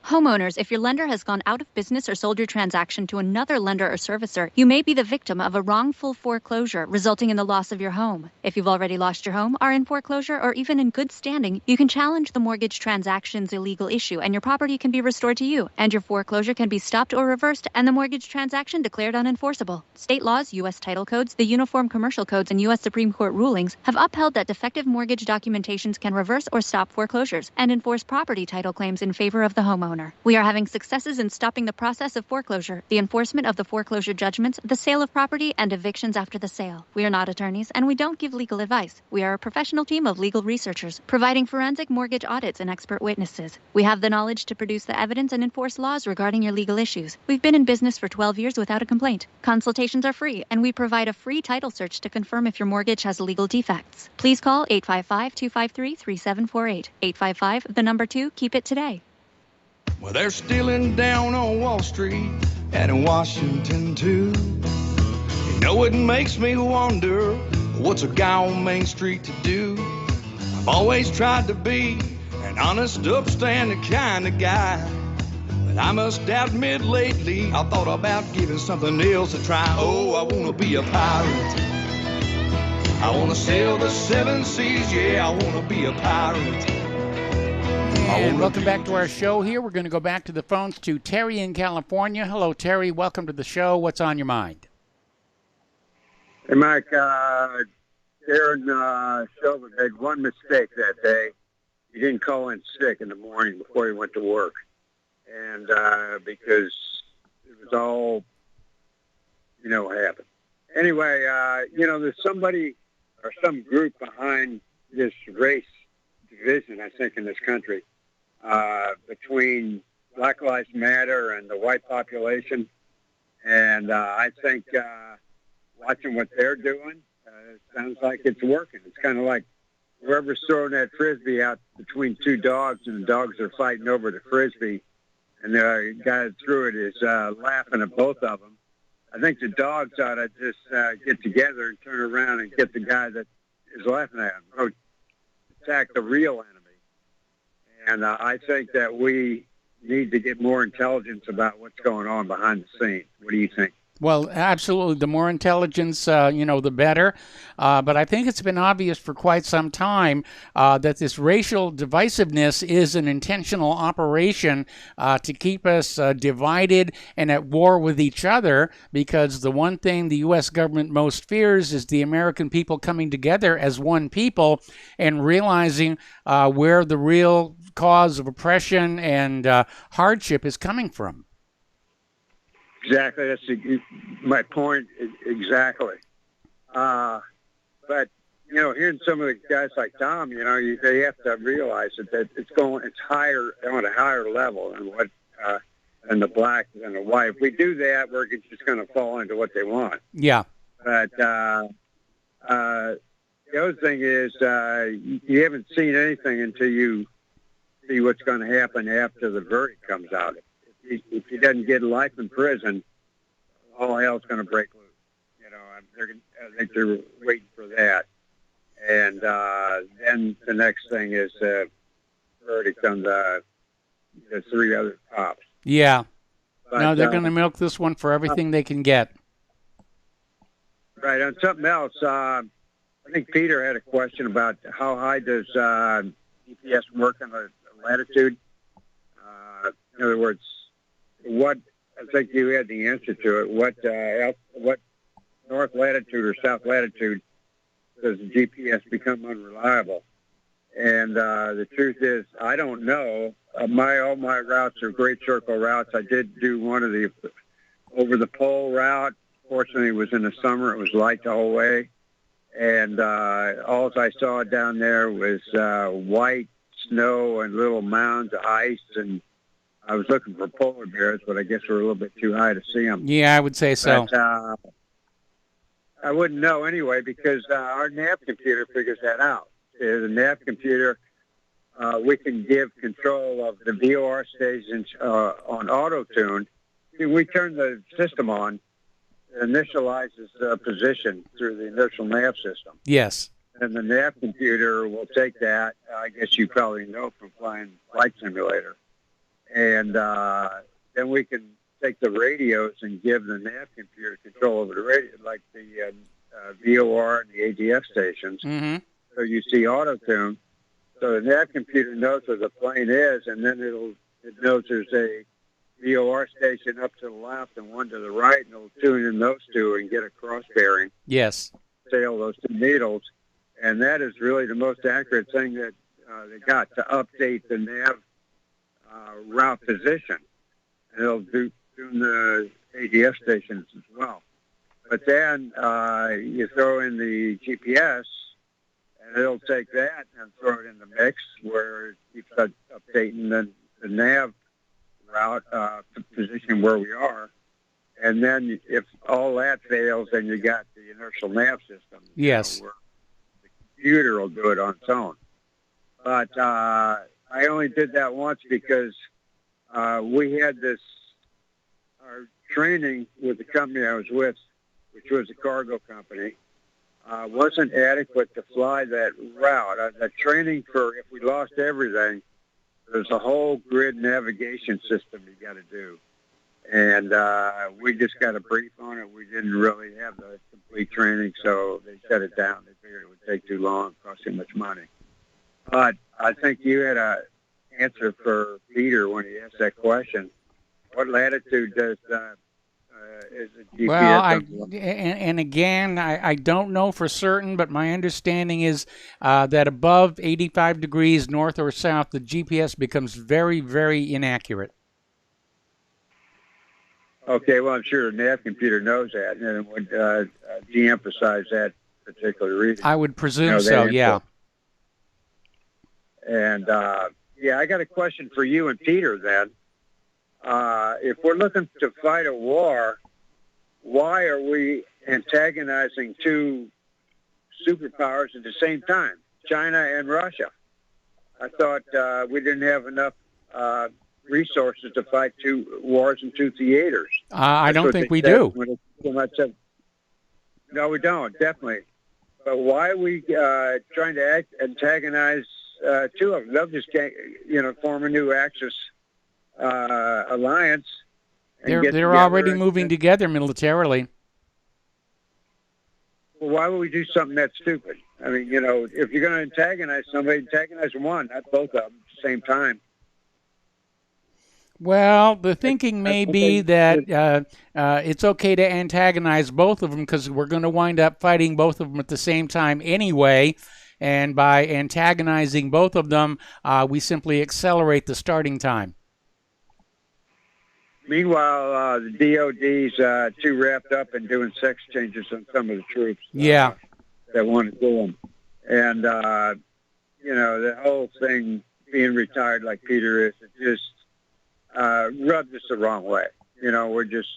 Homeowners, if your lender has gone out of business or sold your transaction to another lender or servicer, you may be the victim of a wrongful foreclosure, resulting in the loss of your home. If you've already lost your home, are in foreclosure, or even in good standing, you can challenge the mortgage transaction's illegal issue, and your property can be restored to you, and your foreclosure can be stopped or reversed, and the mortgage transaction declared unenforceable. State laws, U.S. title codes, the Uniform Commercial Codes, and U.S. Supreme Court rulings have upheld that defective mortgage documentations can reverse or stop foreclosures and enforce property title claims in favor of the homeowner. We are having successes in stopping the process of foreclosure, the enforcement of the foreclosure judgments, the sale of property, and evictions after the sale. We are not attorneys, and we don't give legal advice. We are a professional team of legal researchers, providing forensic mortgage audits and expert witnesses. We have the knowledge to produce the evidence and enforce laws regarding your legal issues. We've been in business for 12 years without a complaint. Consultations are free, and we provide a free title search to confirm if your mortgage has legal defects. Please call 855-253-3748. 855, the number 2, keep it today. Well, they're stealing down on Wall Street and in Washington, too. You know, it makes me wonder, what's a guy on Main Street to do? I've always tried to be an honest, upstanding kind of guy. But I must admit lately, I thought about giving something else a try. Oh, I want to be a pirate. I want to sail the 7 seas, yeah, I want to be a pirate. And welcome back to our show here. We're going to go back to the phones to Terry in California. Hello, Terry. Welcome to the show. What's on your mind? Hey, Mike. Darren Chauvin made one mistake that day. He didn't call in sick in the morning before he went to work. And because it was all, you know, what happened. Anyway, there's somebody or some group behind this race division, I think, in this country. Between Black Lives Matter and the white population. And I think watching what they're doing, it sounds like it's working. It's kind of like whoever's throwing that Frisbee out between 2 dogs, and the dogs are fighting over the Frisbee, and the guy that threw it is laughing at both of them. I think the dogs ought to just get together and turn around and get the guy that is laughing at him. Go attack the real enemy. And I think that we need to get more intelligence about what's going on behind the scenes. What do you think? Well, absolutely. The more intelligence, the better. But I think it's been obvious for quite some time that this racial divisiveness is an intentional operation to keep us divided and at war with each other, because the one thing the U.S. government most fears is the American people coming together as one people and realizing where the real cause of oppression and hardship is coming from. Exactly. That's my point. Exactly. But, hearing some of the guys like Tom, they have to realize that it's higher, on a higher level than what, than the black and the white. If we do that, we're just going to fall into what they want. Yeah. But the other thing is you haven't seen anything until you see what's going to happen after the verdict comes out. If he doesn't get life in prison, all hell's going to break loose. I think they're waiting for that. And then the next thing is verdict on the 3 other cops. Yeah. But, no, they're going to milk this one for everything they can get. Right. On something else, I think Peter had a question about how high does GPS work on the latitude. In other words, what I think you had the answer to it. What north latitude or south latitude does the GPS become unreliable? And the truth is, I don't know. All my routes are Great Circle routes. I did do one of the over the pole route. Fortunately, it was in the summer. It was light the whole way. And all I saw down there was white snow and little mounds of ice. And I was looking for polar bears, but I guess we're a little bit too high to see them. Yeah, I would say so. But, I wouldn't know anyway because our nav computer figures that out. The nav computer, we can give control of the VOR stations on auto-tune. We turn the system on. Initializes position through the inertial nav system. Yes. And the nav computer will take that. I guess you probably know from flying flight simulator. And then we can take the radios and give the nav computer control over the radio, like the VOR and the ADF stations. Mm-hmm. So you see auto-tune. So the nav computer knows where the plane is, and then it knows there's a VOR station up to the left and one to the right, and it'll tune in those two and get a cross bearing. Yes. Sail those two needles. And that is really the most accurate thing that they got to update the nav route position. And it'll do the ADF stations as well. But then you throw in the GPS, and it'll take that and throw it in the mix where it keeps updating the nav route position where we are. And then if all that fails, then you got the inertial nav system. Yes. Where the computer will do it on its own. But I only did that once because we had our training with the company I was with, which was a cargo company, wasn't adequate to fly that route. The training for if we lost everything, there's a whole grid navigation system you got to do. And we just got a brief on it. We didn't really have the complete training, so they shut it down. They figured it would take too long, cost too much money. But I think you had an answer for Peter when he asked that question. What latitude does is the GPS? Well, and again, I don't know for certain, but my understanding is that above 85 degrees north or south, the GPS becomes very, very inaccurate. Okay, well, I'm sure the nav computer knows that, and it would de-emphasize that particular reading. I would presume so, yeah. And, yeah, I got a question for you and Peter then. If we're looking to fight a war, why are we antagonizing two superpowers at the same time, China and Russia? I thought we didn't have enough resources to fight two wars in two theaters. I don't think we do. No, we don't, definitely. But why are we trying to antagonize two of them? They'll just, form a new Axis alliance. They're already moving together militarily. Well, why would we do something that stupid? I mean, if you're going to antagonize somebody, antagonize one, not both of them at the same time. Well, the thinking may be that it's okay to antagonize both of them because we're going to wind up fighting both of them at the same time anyway. And by antagonizing both of them, we simply accelerate the starting time. Meanwhile, the DOD's too wrapped up in doing sex changes on some of the troops. Yeah. That want to do them. And, the whole thing being retired like Peter is, it just rubbed us the wrong way. We're just,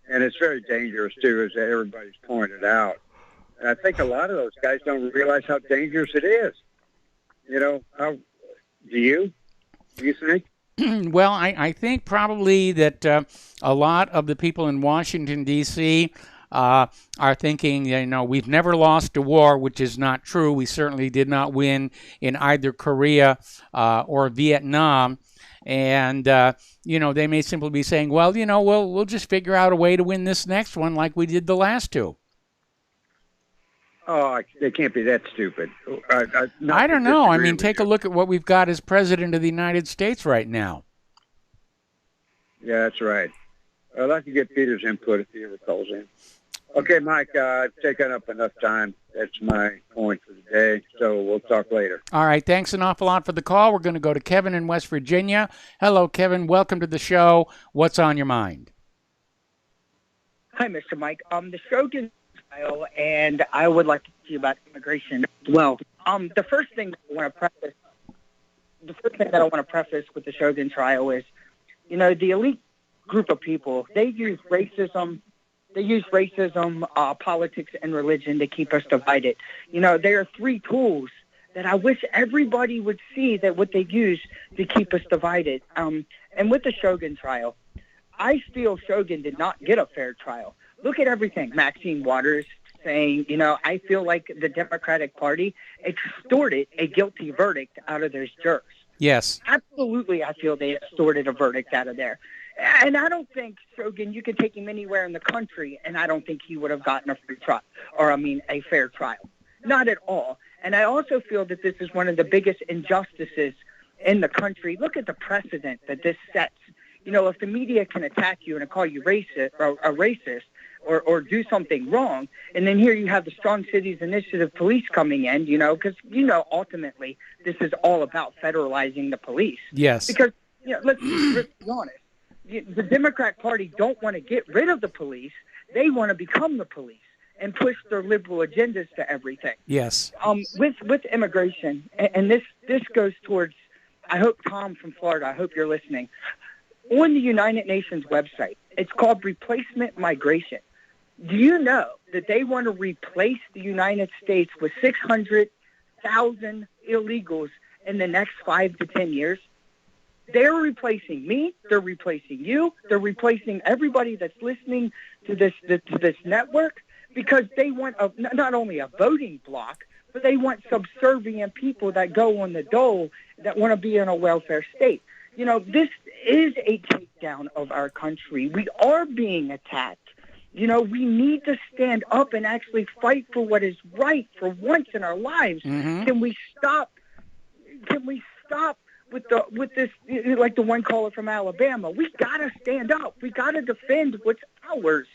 and it's very dangerous too, as everybody's pointed out. And I think a lot of those guys don't realize how dangerous it is. Do you think? Well, I think probably that a lot of the people in Washington, D.C. Are thinking, we've never lost a war, which is not true. We certainly did not win in either Korea or Vietnam. And, they may simply be saying, well, we'll just figure out a way to win this next one like we did the last two. Oh, they can't be that stupid. I don't know. I mean, take a look at what we've got as president of the United States right now. Yeah, that's right. I'd like to get Peter's input if he ever calls in. Okay, Mike, I've taken up enough time. That's my point for the day, so we'll talk later. All right, thanks an awful lot for the call. We're going to go to Kevin in West Virginia. Hello, Kevin. Welcome to the show. What's on your mind? Hi, Mr. Mike. The Shogun trial, and I would like to talk to you about immigration as well. The first thing that I want to preface with the Shogun trial is, the elite group of people, they use racism, politics, and religion to keep us divided. There are three tools that I wish everybody would see that what they use to keep us divided. And with the Shogun trial, I feel Shogun did not get a fair trial. Look at everything. Maxine Waters saying, I feel like the Democratic Party extorted a guilty verdict out of those jurors. Yes. Absolutely, I feel they extorted a verdict out of there. And I don't think Shogun, you could take him anywhere in the country, and I don't think he would have gotten a free trial, a fair trial. Not at all. And I also feel that this is one of the biggest injustices in the country. Look at the precedent that this sets. If the media can attack you and call you racist or a racist or do something wrong, and then here you have the Strong Cities Initiative police coming in, because, ultimately this is all about federalizing the police. Yes. Because, let's be honest. The Democrat Party don't want to get rid of the police. They want to become the police and push their liberal agendas to everything. Yes. With immigration, and this goes towards, I hope Tom from Florida, I hope you're listening. On the United Nations website, it's called replacement migration. Do you know that they want to replace the United States with 600,000 illegals in the next 5 to 10 years? They're replacing me. They're replacing you. They're replacing everybody that's listening to this network, because they want not only a voting bloc, but they want subservient people that go on the dole that want to be in a welfare state. This is a takedown of our country. We are being attacked. We need to stand up and actually fight for what is right for once in our lives. Mm-hmm. Can we stop with this, like the one caller from Alabama? We got to stand up. We got to defend what's ours.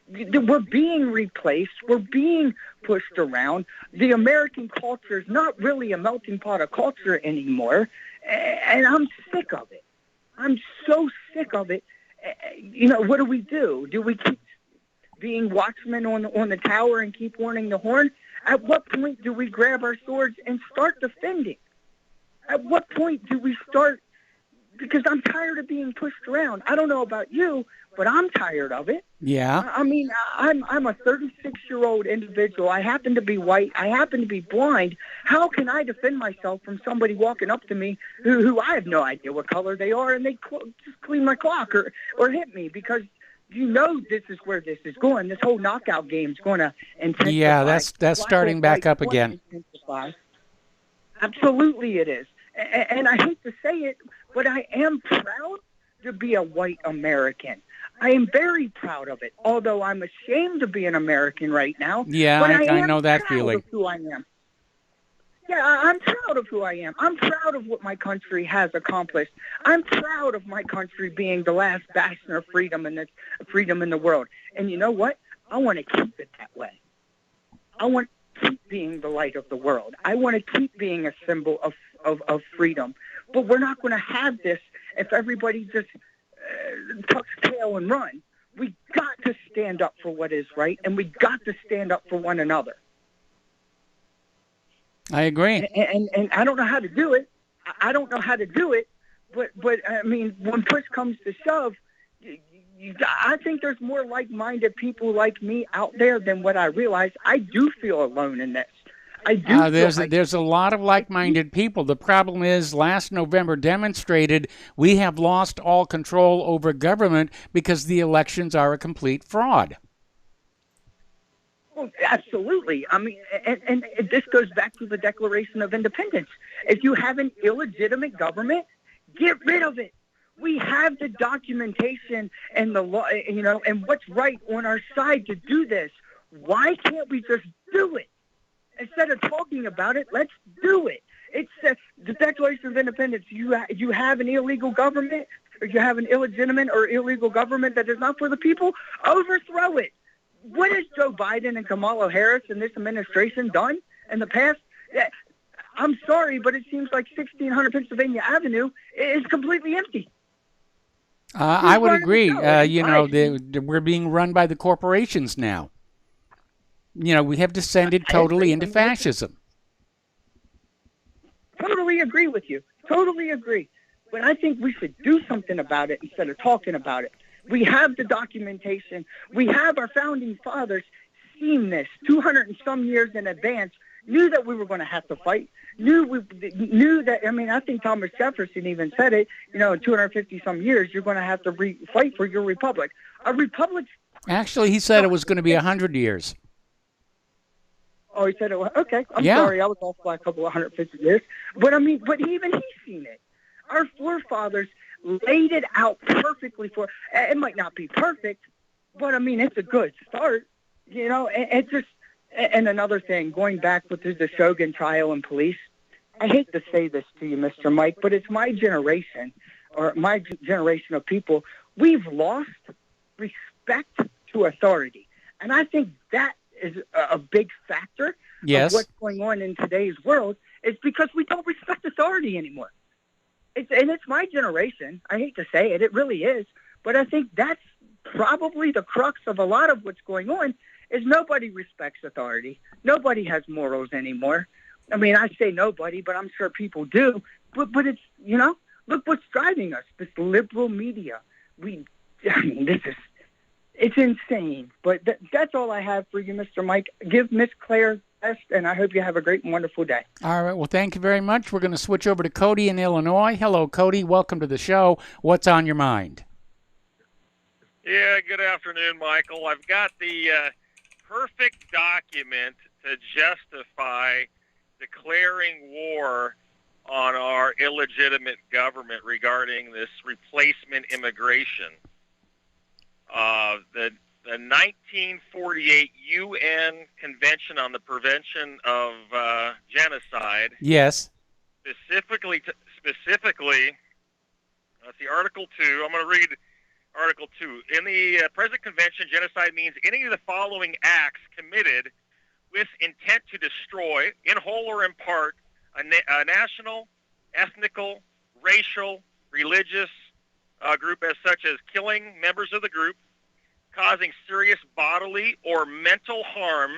We're being replaced. We're being pushed around. The American culture is not really a melting pot of culture anymore, and I'm sick of it. I'm so sick of it. What do? Do we keep being watchmen on the tower and keep warning the horn? At what point do we grab our swords and start defending? At what point do we start? Because I'm tired of being pushed around. I don't know about you, but I'm tired of it. Yeah. I mean, I'm a 36-year-old individual. I happen to be white. I happen to be blind. How can I defend myself from somebody walking up to me who I have no idea what color they are, and they just clean my clock or hit me? Because this is where this is going. This whole knockout game is going to intensify. Yeah, that's starting back up again. Absolutely it is. And I hate to say it, but I am proud to be a white American. I am very proud of it, although I'm ashamed to be an American right now. Yeah, but I know that feeling. Of who I am. Yeah, I'm proud of who I am. I'm proud of what my country has accomplished. I'm proud of my country being the last bastion of freedom in the world. And you know what? I want to keep it that way. I want to keep being the light of the world. I want to keep being a symbol of freedom. But we're not going to have this if everybody just tucks tail and run. We got to stand up for what is right, and we got to stand up for one another. I agree. And I don't know how to do it. But I mean, when push comes to shove, I think there's more like-minded people like me out there than what I realize. I do feel alone in this. I do. There's a lot of like-minded people. The problem is, last November demonstrated we have lost all control over government because the elections are a complete fraud. Well, absolutely. I mean, and this goes back to the Declaration of Independence. If you have an illegitimate government, get rid of it. We have the documentation and the law, and what's right on our side to do this. Why can't we just do it? Instead of talking about it, let's do it. It's the Declaration of Independence. You have an illegal government, or you have an illegitimate or illegal government that is not for the people, overthrow it. What has Joe Biden and Kamala Harris and this administration done in the past? I'm sorry, but it seems like 1600 Pennsylvania Avenue is completely empty. I would agree. We're being run by the corporations now. We have descended totally into fascism. Totally agree with you. Totally agree. But I think we should do something about it instead of talking about it. We have the documentation. We have our founding fathers seen this 200 and some years in advance, knew that we were going to have to fight, knew that, I think Thomas Jefferson even said it, in 250 some years, you're going to have to fight for your republic. A republic. Actually, he said it was going to be 100 years. Oh, he said it was, okay. I'm sorry, I was off by a couple of 150 years. But even he's seen it. Our forefathers laid it out perfectly for, it might not be perfect, but it's a good start, it just, and another thing, going back with the Shogun trial and police, I hate to say this to you, Mr. Mike, but it's my generation, or my generation of people, we've lost respect to authority. And I think that is a big factor of what's going on in today's world, is because we don't respect authority anymore. It's my generation. I hate to say it. It really is. But I think that's probably the crux of a lot of what's going on, is nobody respects authority. Nobody has morals anymore. I say nobody, but I'm sure people do. But it's, look what's driving us, this liberal media. It's insane. But that's all I have for you, Mr. Mike. Give Miss Claire best, and I hope you have a great and wonderful day. All right. Well, thank you very much. We're going to switch over to Cody in Illinois. Hello, Cody. Welcome to the show. What's on your mind? Yeah, good afternoon, Michael. I've got the perfect document to justify declaring war on our illegitimate government regarding this replacement immigration. The 1948 UN Convention on the Prevention of Genocide. Yes. Specifically, let's see, Article 2. I'm going to read Article 2. In the present convention, genocide means any of the following acts committed with intent to destroy, in whole or in part, a national, ethnical, racial, religious group, as such as killing members of the group, causing serious bodily or mental harm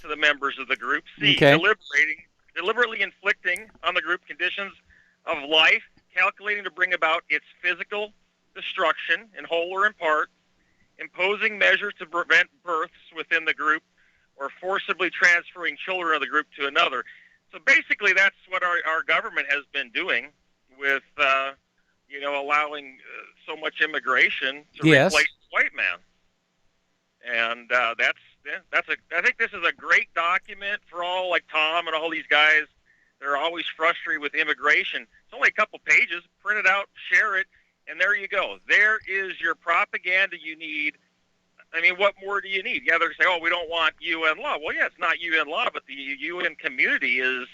to the members of the group. C, deliberately inflicting on the group conditions of life, calculating to bring about its physical destruction, in whole or in part, imposing measures to prevent births within the group, or forcibly transferring children of the group to another. So basically that's what our government has been doing with, allowing so much immigration to replace the white man. And I think this is a great document for all, like Tom and all these guys that are always frustrated with immigration. It's only a couple pages. Print it out, share it, and there you go. There is your propaganda you need. What more do you need? Yeah, they're saying, we don't want UN law. Well, yeah, it's not UN law, but the UN community is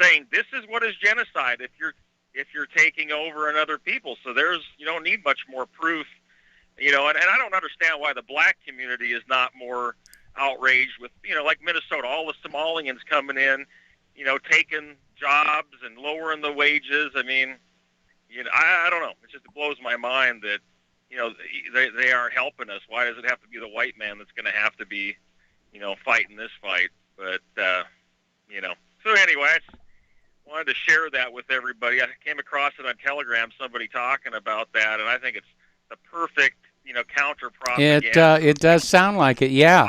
saying this is what is genocide if you're taking over another people. So you don't need much more proof. And I don't understand why the black community is not more outraged with, like Minnesota, all the Somalians coming in, taking jobs and lowering the wages. I don't know. It just blows my mind that, they aren't helping us. Why does it have to be the white man that's going to have to be, fighting this fight? But, so anyway, I just wanted to share that with everybody. I came across it on Telegram, somebody talking about that, and I think it's the perfect, counter propaganda. It does sound like it, yeah.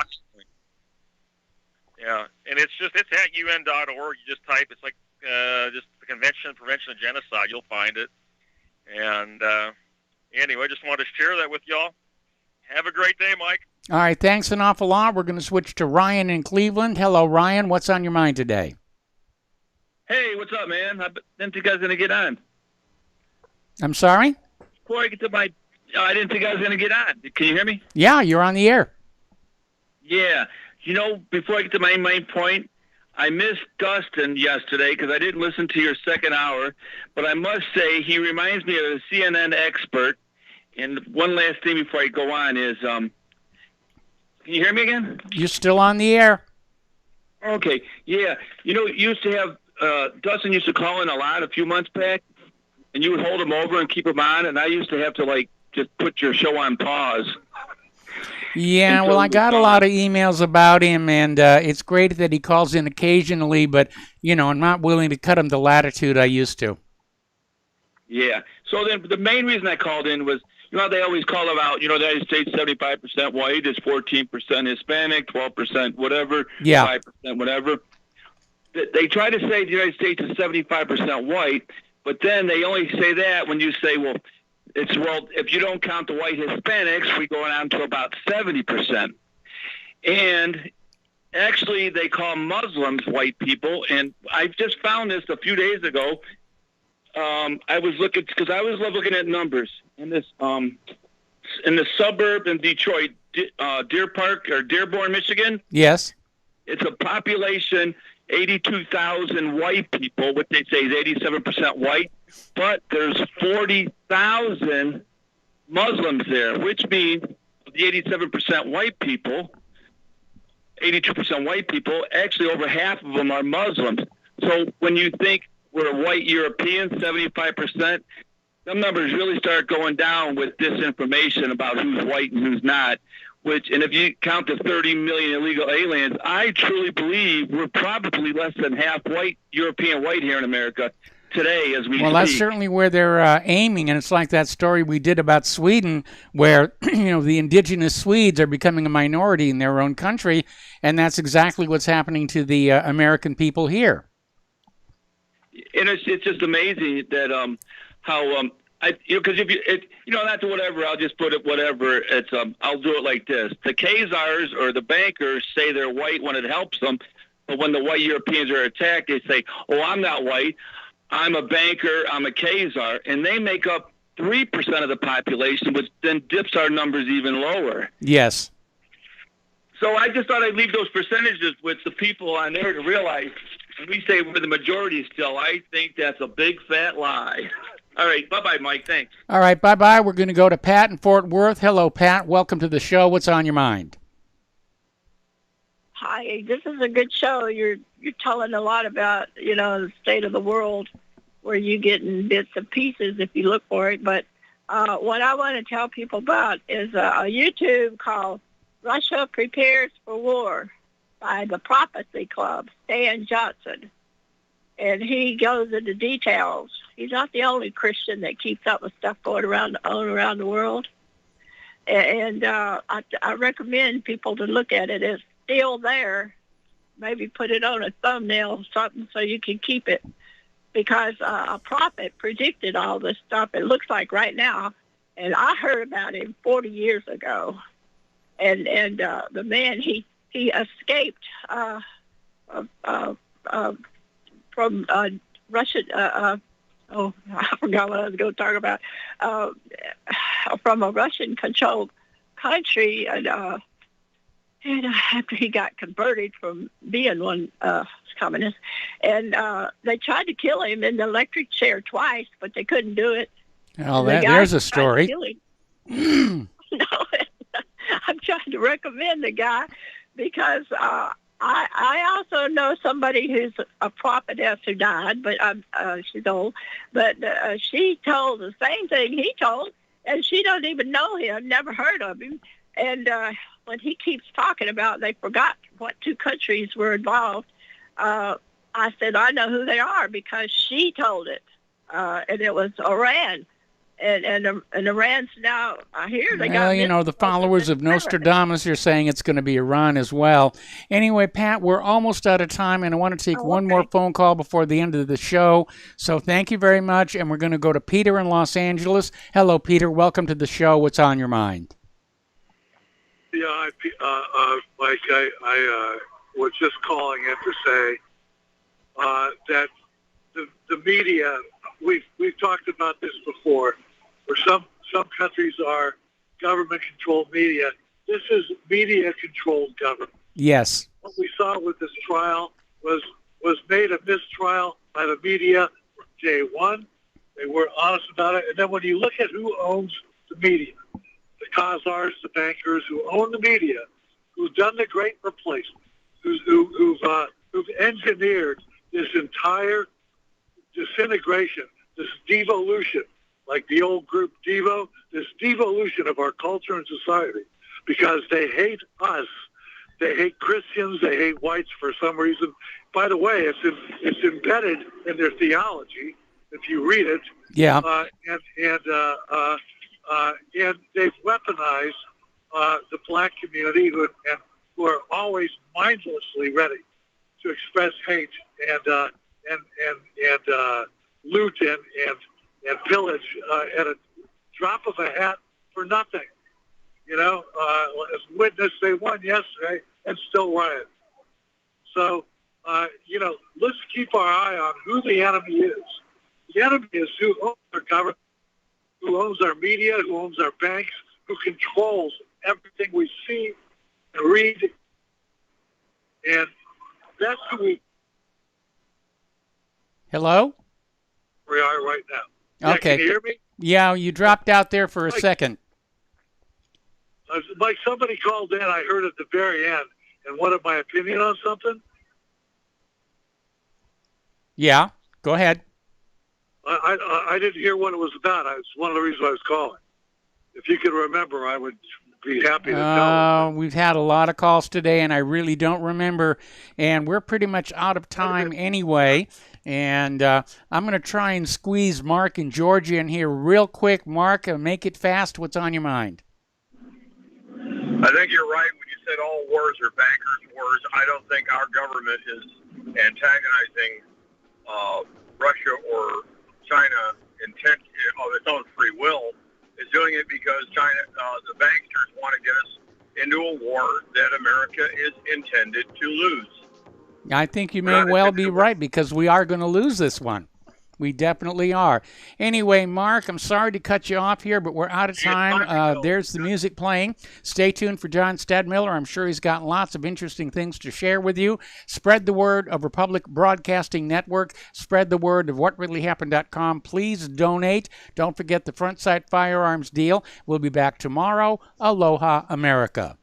Yeah, and it's at UN.org. You just type, it's like just the Convention on Prevention of Genocide. You'll find it. And anyway, I just wanted to share that with y'all. Have a great day, Mike. All right, thanks an awful lot. We're going to switch to Ryan in Cleveland. Hello, Ryan. What's on your mind today? Hey, what's up, man? I didn't think I was going to get on. I'm sorry? Before I get to I didn't think I was going to get on. Can you hear me? Yeah, you're on the air. Yeah. Before I get to my main point, I missed Dustin yesterday because I didn't listen to your second hour, but I must say he reminds me of a CNN expert. And one last thing before I go on is, can you hear me again? You're still on the air. Okay, yeah. You used to have, Dustin used to call in a few months back, and you would hold him over and keep him on, and I used to have to, just put your show on pause. Yeah, well, I got a lot of emails about him, and it's great that he calls in occasionally, but, I'm not willing to cut him the latitude I used to. Yeah. So then the main reason I called in was, they always call about, the United States 75% white is 14% Hispanic, 12% whatever, 5% whatever. They try to say the United States is 75% white, but then they only say that when you say, if you don't count the white Hispanics, we go down to about 70%. And actually, they call Muslims white people. And I just found this a few days ago. I was looking at numbers in this in the suburb in Detroit, Deer Park or Dearborn, Michigan. Yes, it's a population 82,000 white people. What they say is 87% white, but there's 40,000 Muslims there, which means the 87% white people, 82% white people, actually over half of them are Muslims. So when you think we're white Europeans, 75%, some numbers really start going down with disinformation about who's white and who's not. And if you count the 30 million illegal aliens, I truly believe we're probably less than half white, European white here in America today as we speak. Well, that's certainly where they're aiming, and it's like that story we did about Sweden, where the indigenous Swedes are becoming a minority in their own country, and that's exactly what's happening to the American people here. And it's just amazing that how because not to whatever, I'll just put it whatever. It's I'll do it like this: the Khazars or the bankers say they're white when it helps them, but when the white Europeans are attacked, they say, "Oh, I'm not white. I'm a banker. I'm a Khazar," and they make up 3% of the population, which then dips our numbers even lower. Yes. So I just thought I'd leave those percentages with the people on there to realize. When we say we're the majority still, I think that's a big fat lie. All right, bye-bye, Mike. Thanks. All right, bye-bye. We're going to go to Pat in Fort Worth. Hello, Pat. Welcome to the show. What's on your mind? Hi, this is a good show. You're telling a lot about, the state of the world where you get in bits and pieces if you look for it. But what I want to tell people about is a YouTube called Russia Prepares for War by the Prophecy Club, Stan Johnson. And he goes into details. He's not the only Christian that keeps up with stuff going around the world. And I recommend people to look at it. It's still there. Maybe put it on a thumbnail or something so you can keep it. Because a prophet predicted all this stuff, it looks like right now. And I heard about him 40 years ago. And the man, he escaped from Russia. I forgot what I was going to talk about. From a Russian-controlled country, and after he got converted from being one communist, and they tried to kill him in the electric chair twice, but they couldn't do it. Oh, there's a story. No, I'm trying to recommend the guy because I also know somebody who's a prophetess who died, but she's old. But she told the same thing he told, and she doesn't even know him, never heard of him. And when he keeps talking about they forgot what two countries were involved, I said, I know who they are because she told it, and it was Iran. And Iran's now, I hear they got... Well, the followers of Nostradamus are saying it's going to be Iran as well. Anyway, Pat, we're almost out of time, and I want to take one more phone call before the end of the show. So thank you very much, and we're going to go to Peter in Los Angeles. Hello, Peter. Welcome to the show. What's on your mind? Yeah, Mike, I was just calling in to say that the media, we've talked about this before, where some countries are government-controlled media. This is media-controlled government. Yes. What we saw with this trial was made a mistrial by the media from day one. They were honest about it. And then when you look at who owns the media, the Khazars, the bankers who own the media, who've done the great replacement, who've engineered this entire disintegration, this devolution, like the old group Devo, this devolution of our culture and society, because they hate us. They hate Christians. They hate whites for some reason. By the way, it's embedded in their theology if you read it. Yeah. And they've weaponized the black community who are always mindlessly ready to express hate and loot and pillage at a drop of a hat for nothing. As witness, they won yesterday and still riot. So, let's keep our eye on who the enemy is. The enemy is who owns our government, who owns our media, who owns our banks, who controls everything we see and read. And that's who we Hello? are right now. Okay. Can you hear me? Yeah, you dropped out there for a second. Mike, somebody called in, I heard at the very end, and wanted my opinion on something. Yeah, go ahead. I didn't hear what it was about. It's one of the reasons I was calling. If you could remember, I would be happy to know. We've had a lot of calls today, and I really don't remember. And we're pretty much out of time anyway. And I'm going to try and squeeze Mark and Georgia in here real quick. Mark, make it fast. What's on your mind? I think you're right when you said all wars are bankers' wars. I don't think our government is antagonizing Russia or China intent of its own free will. It's doing it because China, the banksters want to get us into a war that America is intended to lose. I think you may well be right, because we are going to lose this one. We definitely are. Anyway, Mark, I'm sorry to cut you off here, but we're out of time. There's the music playing. Stay tuned for John Stadmiller. I'm sure he's got lots of interesting things to share with you. Spread the word of Republic Broadcasting Network. Spread the word of whatreallyhappened.com. Please donate. Don't forget the Front Sight Firearms deal. We'll be back tomorrow. Aloha, America.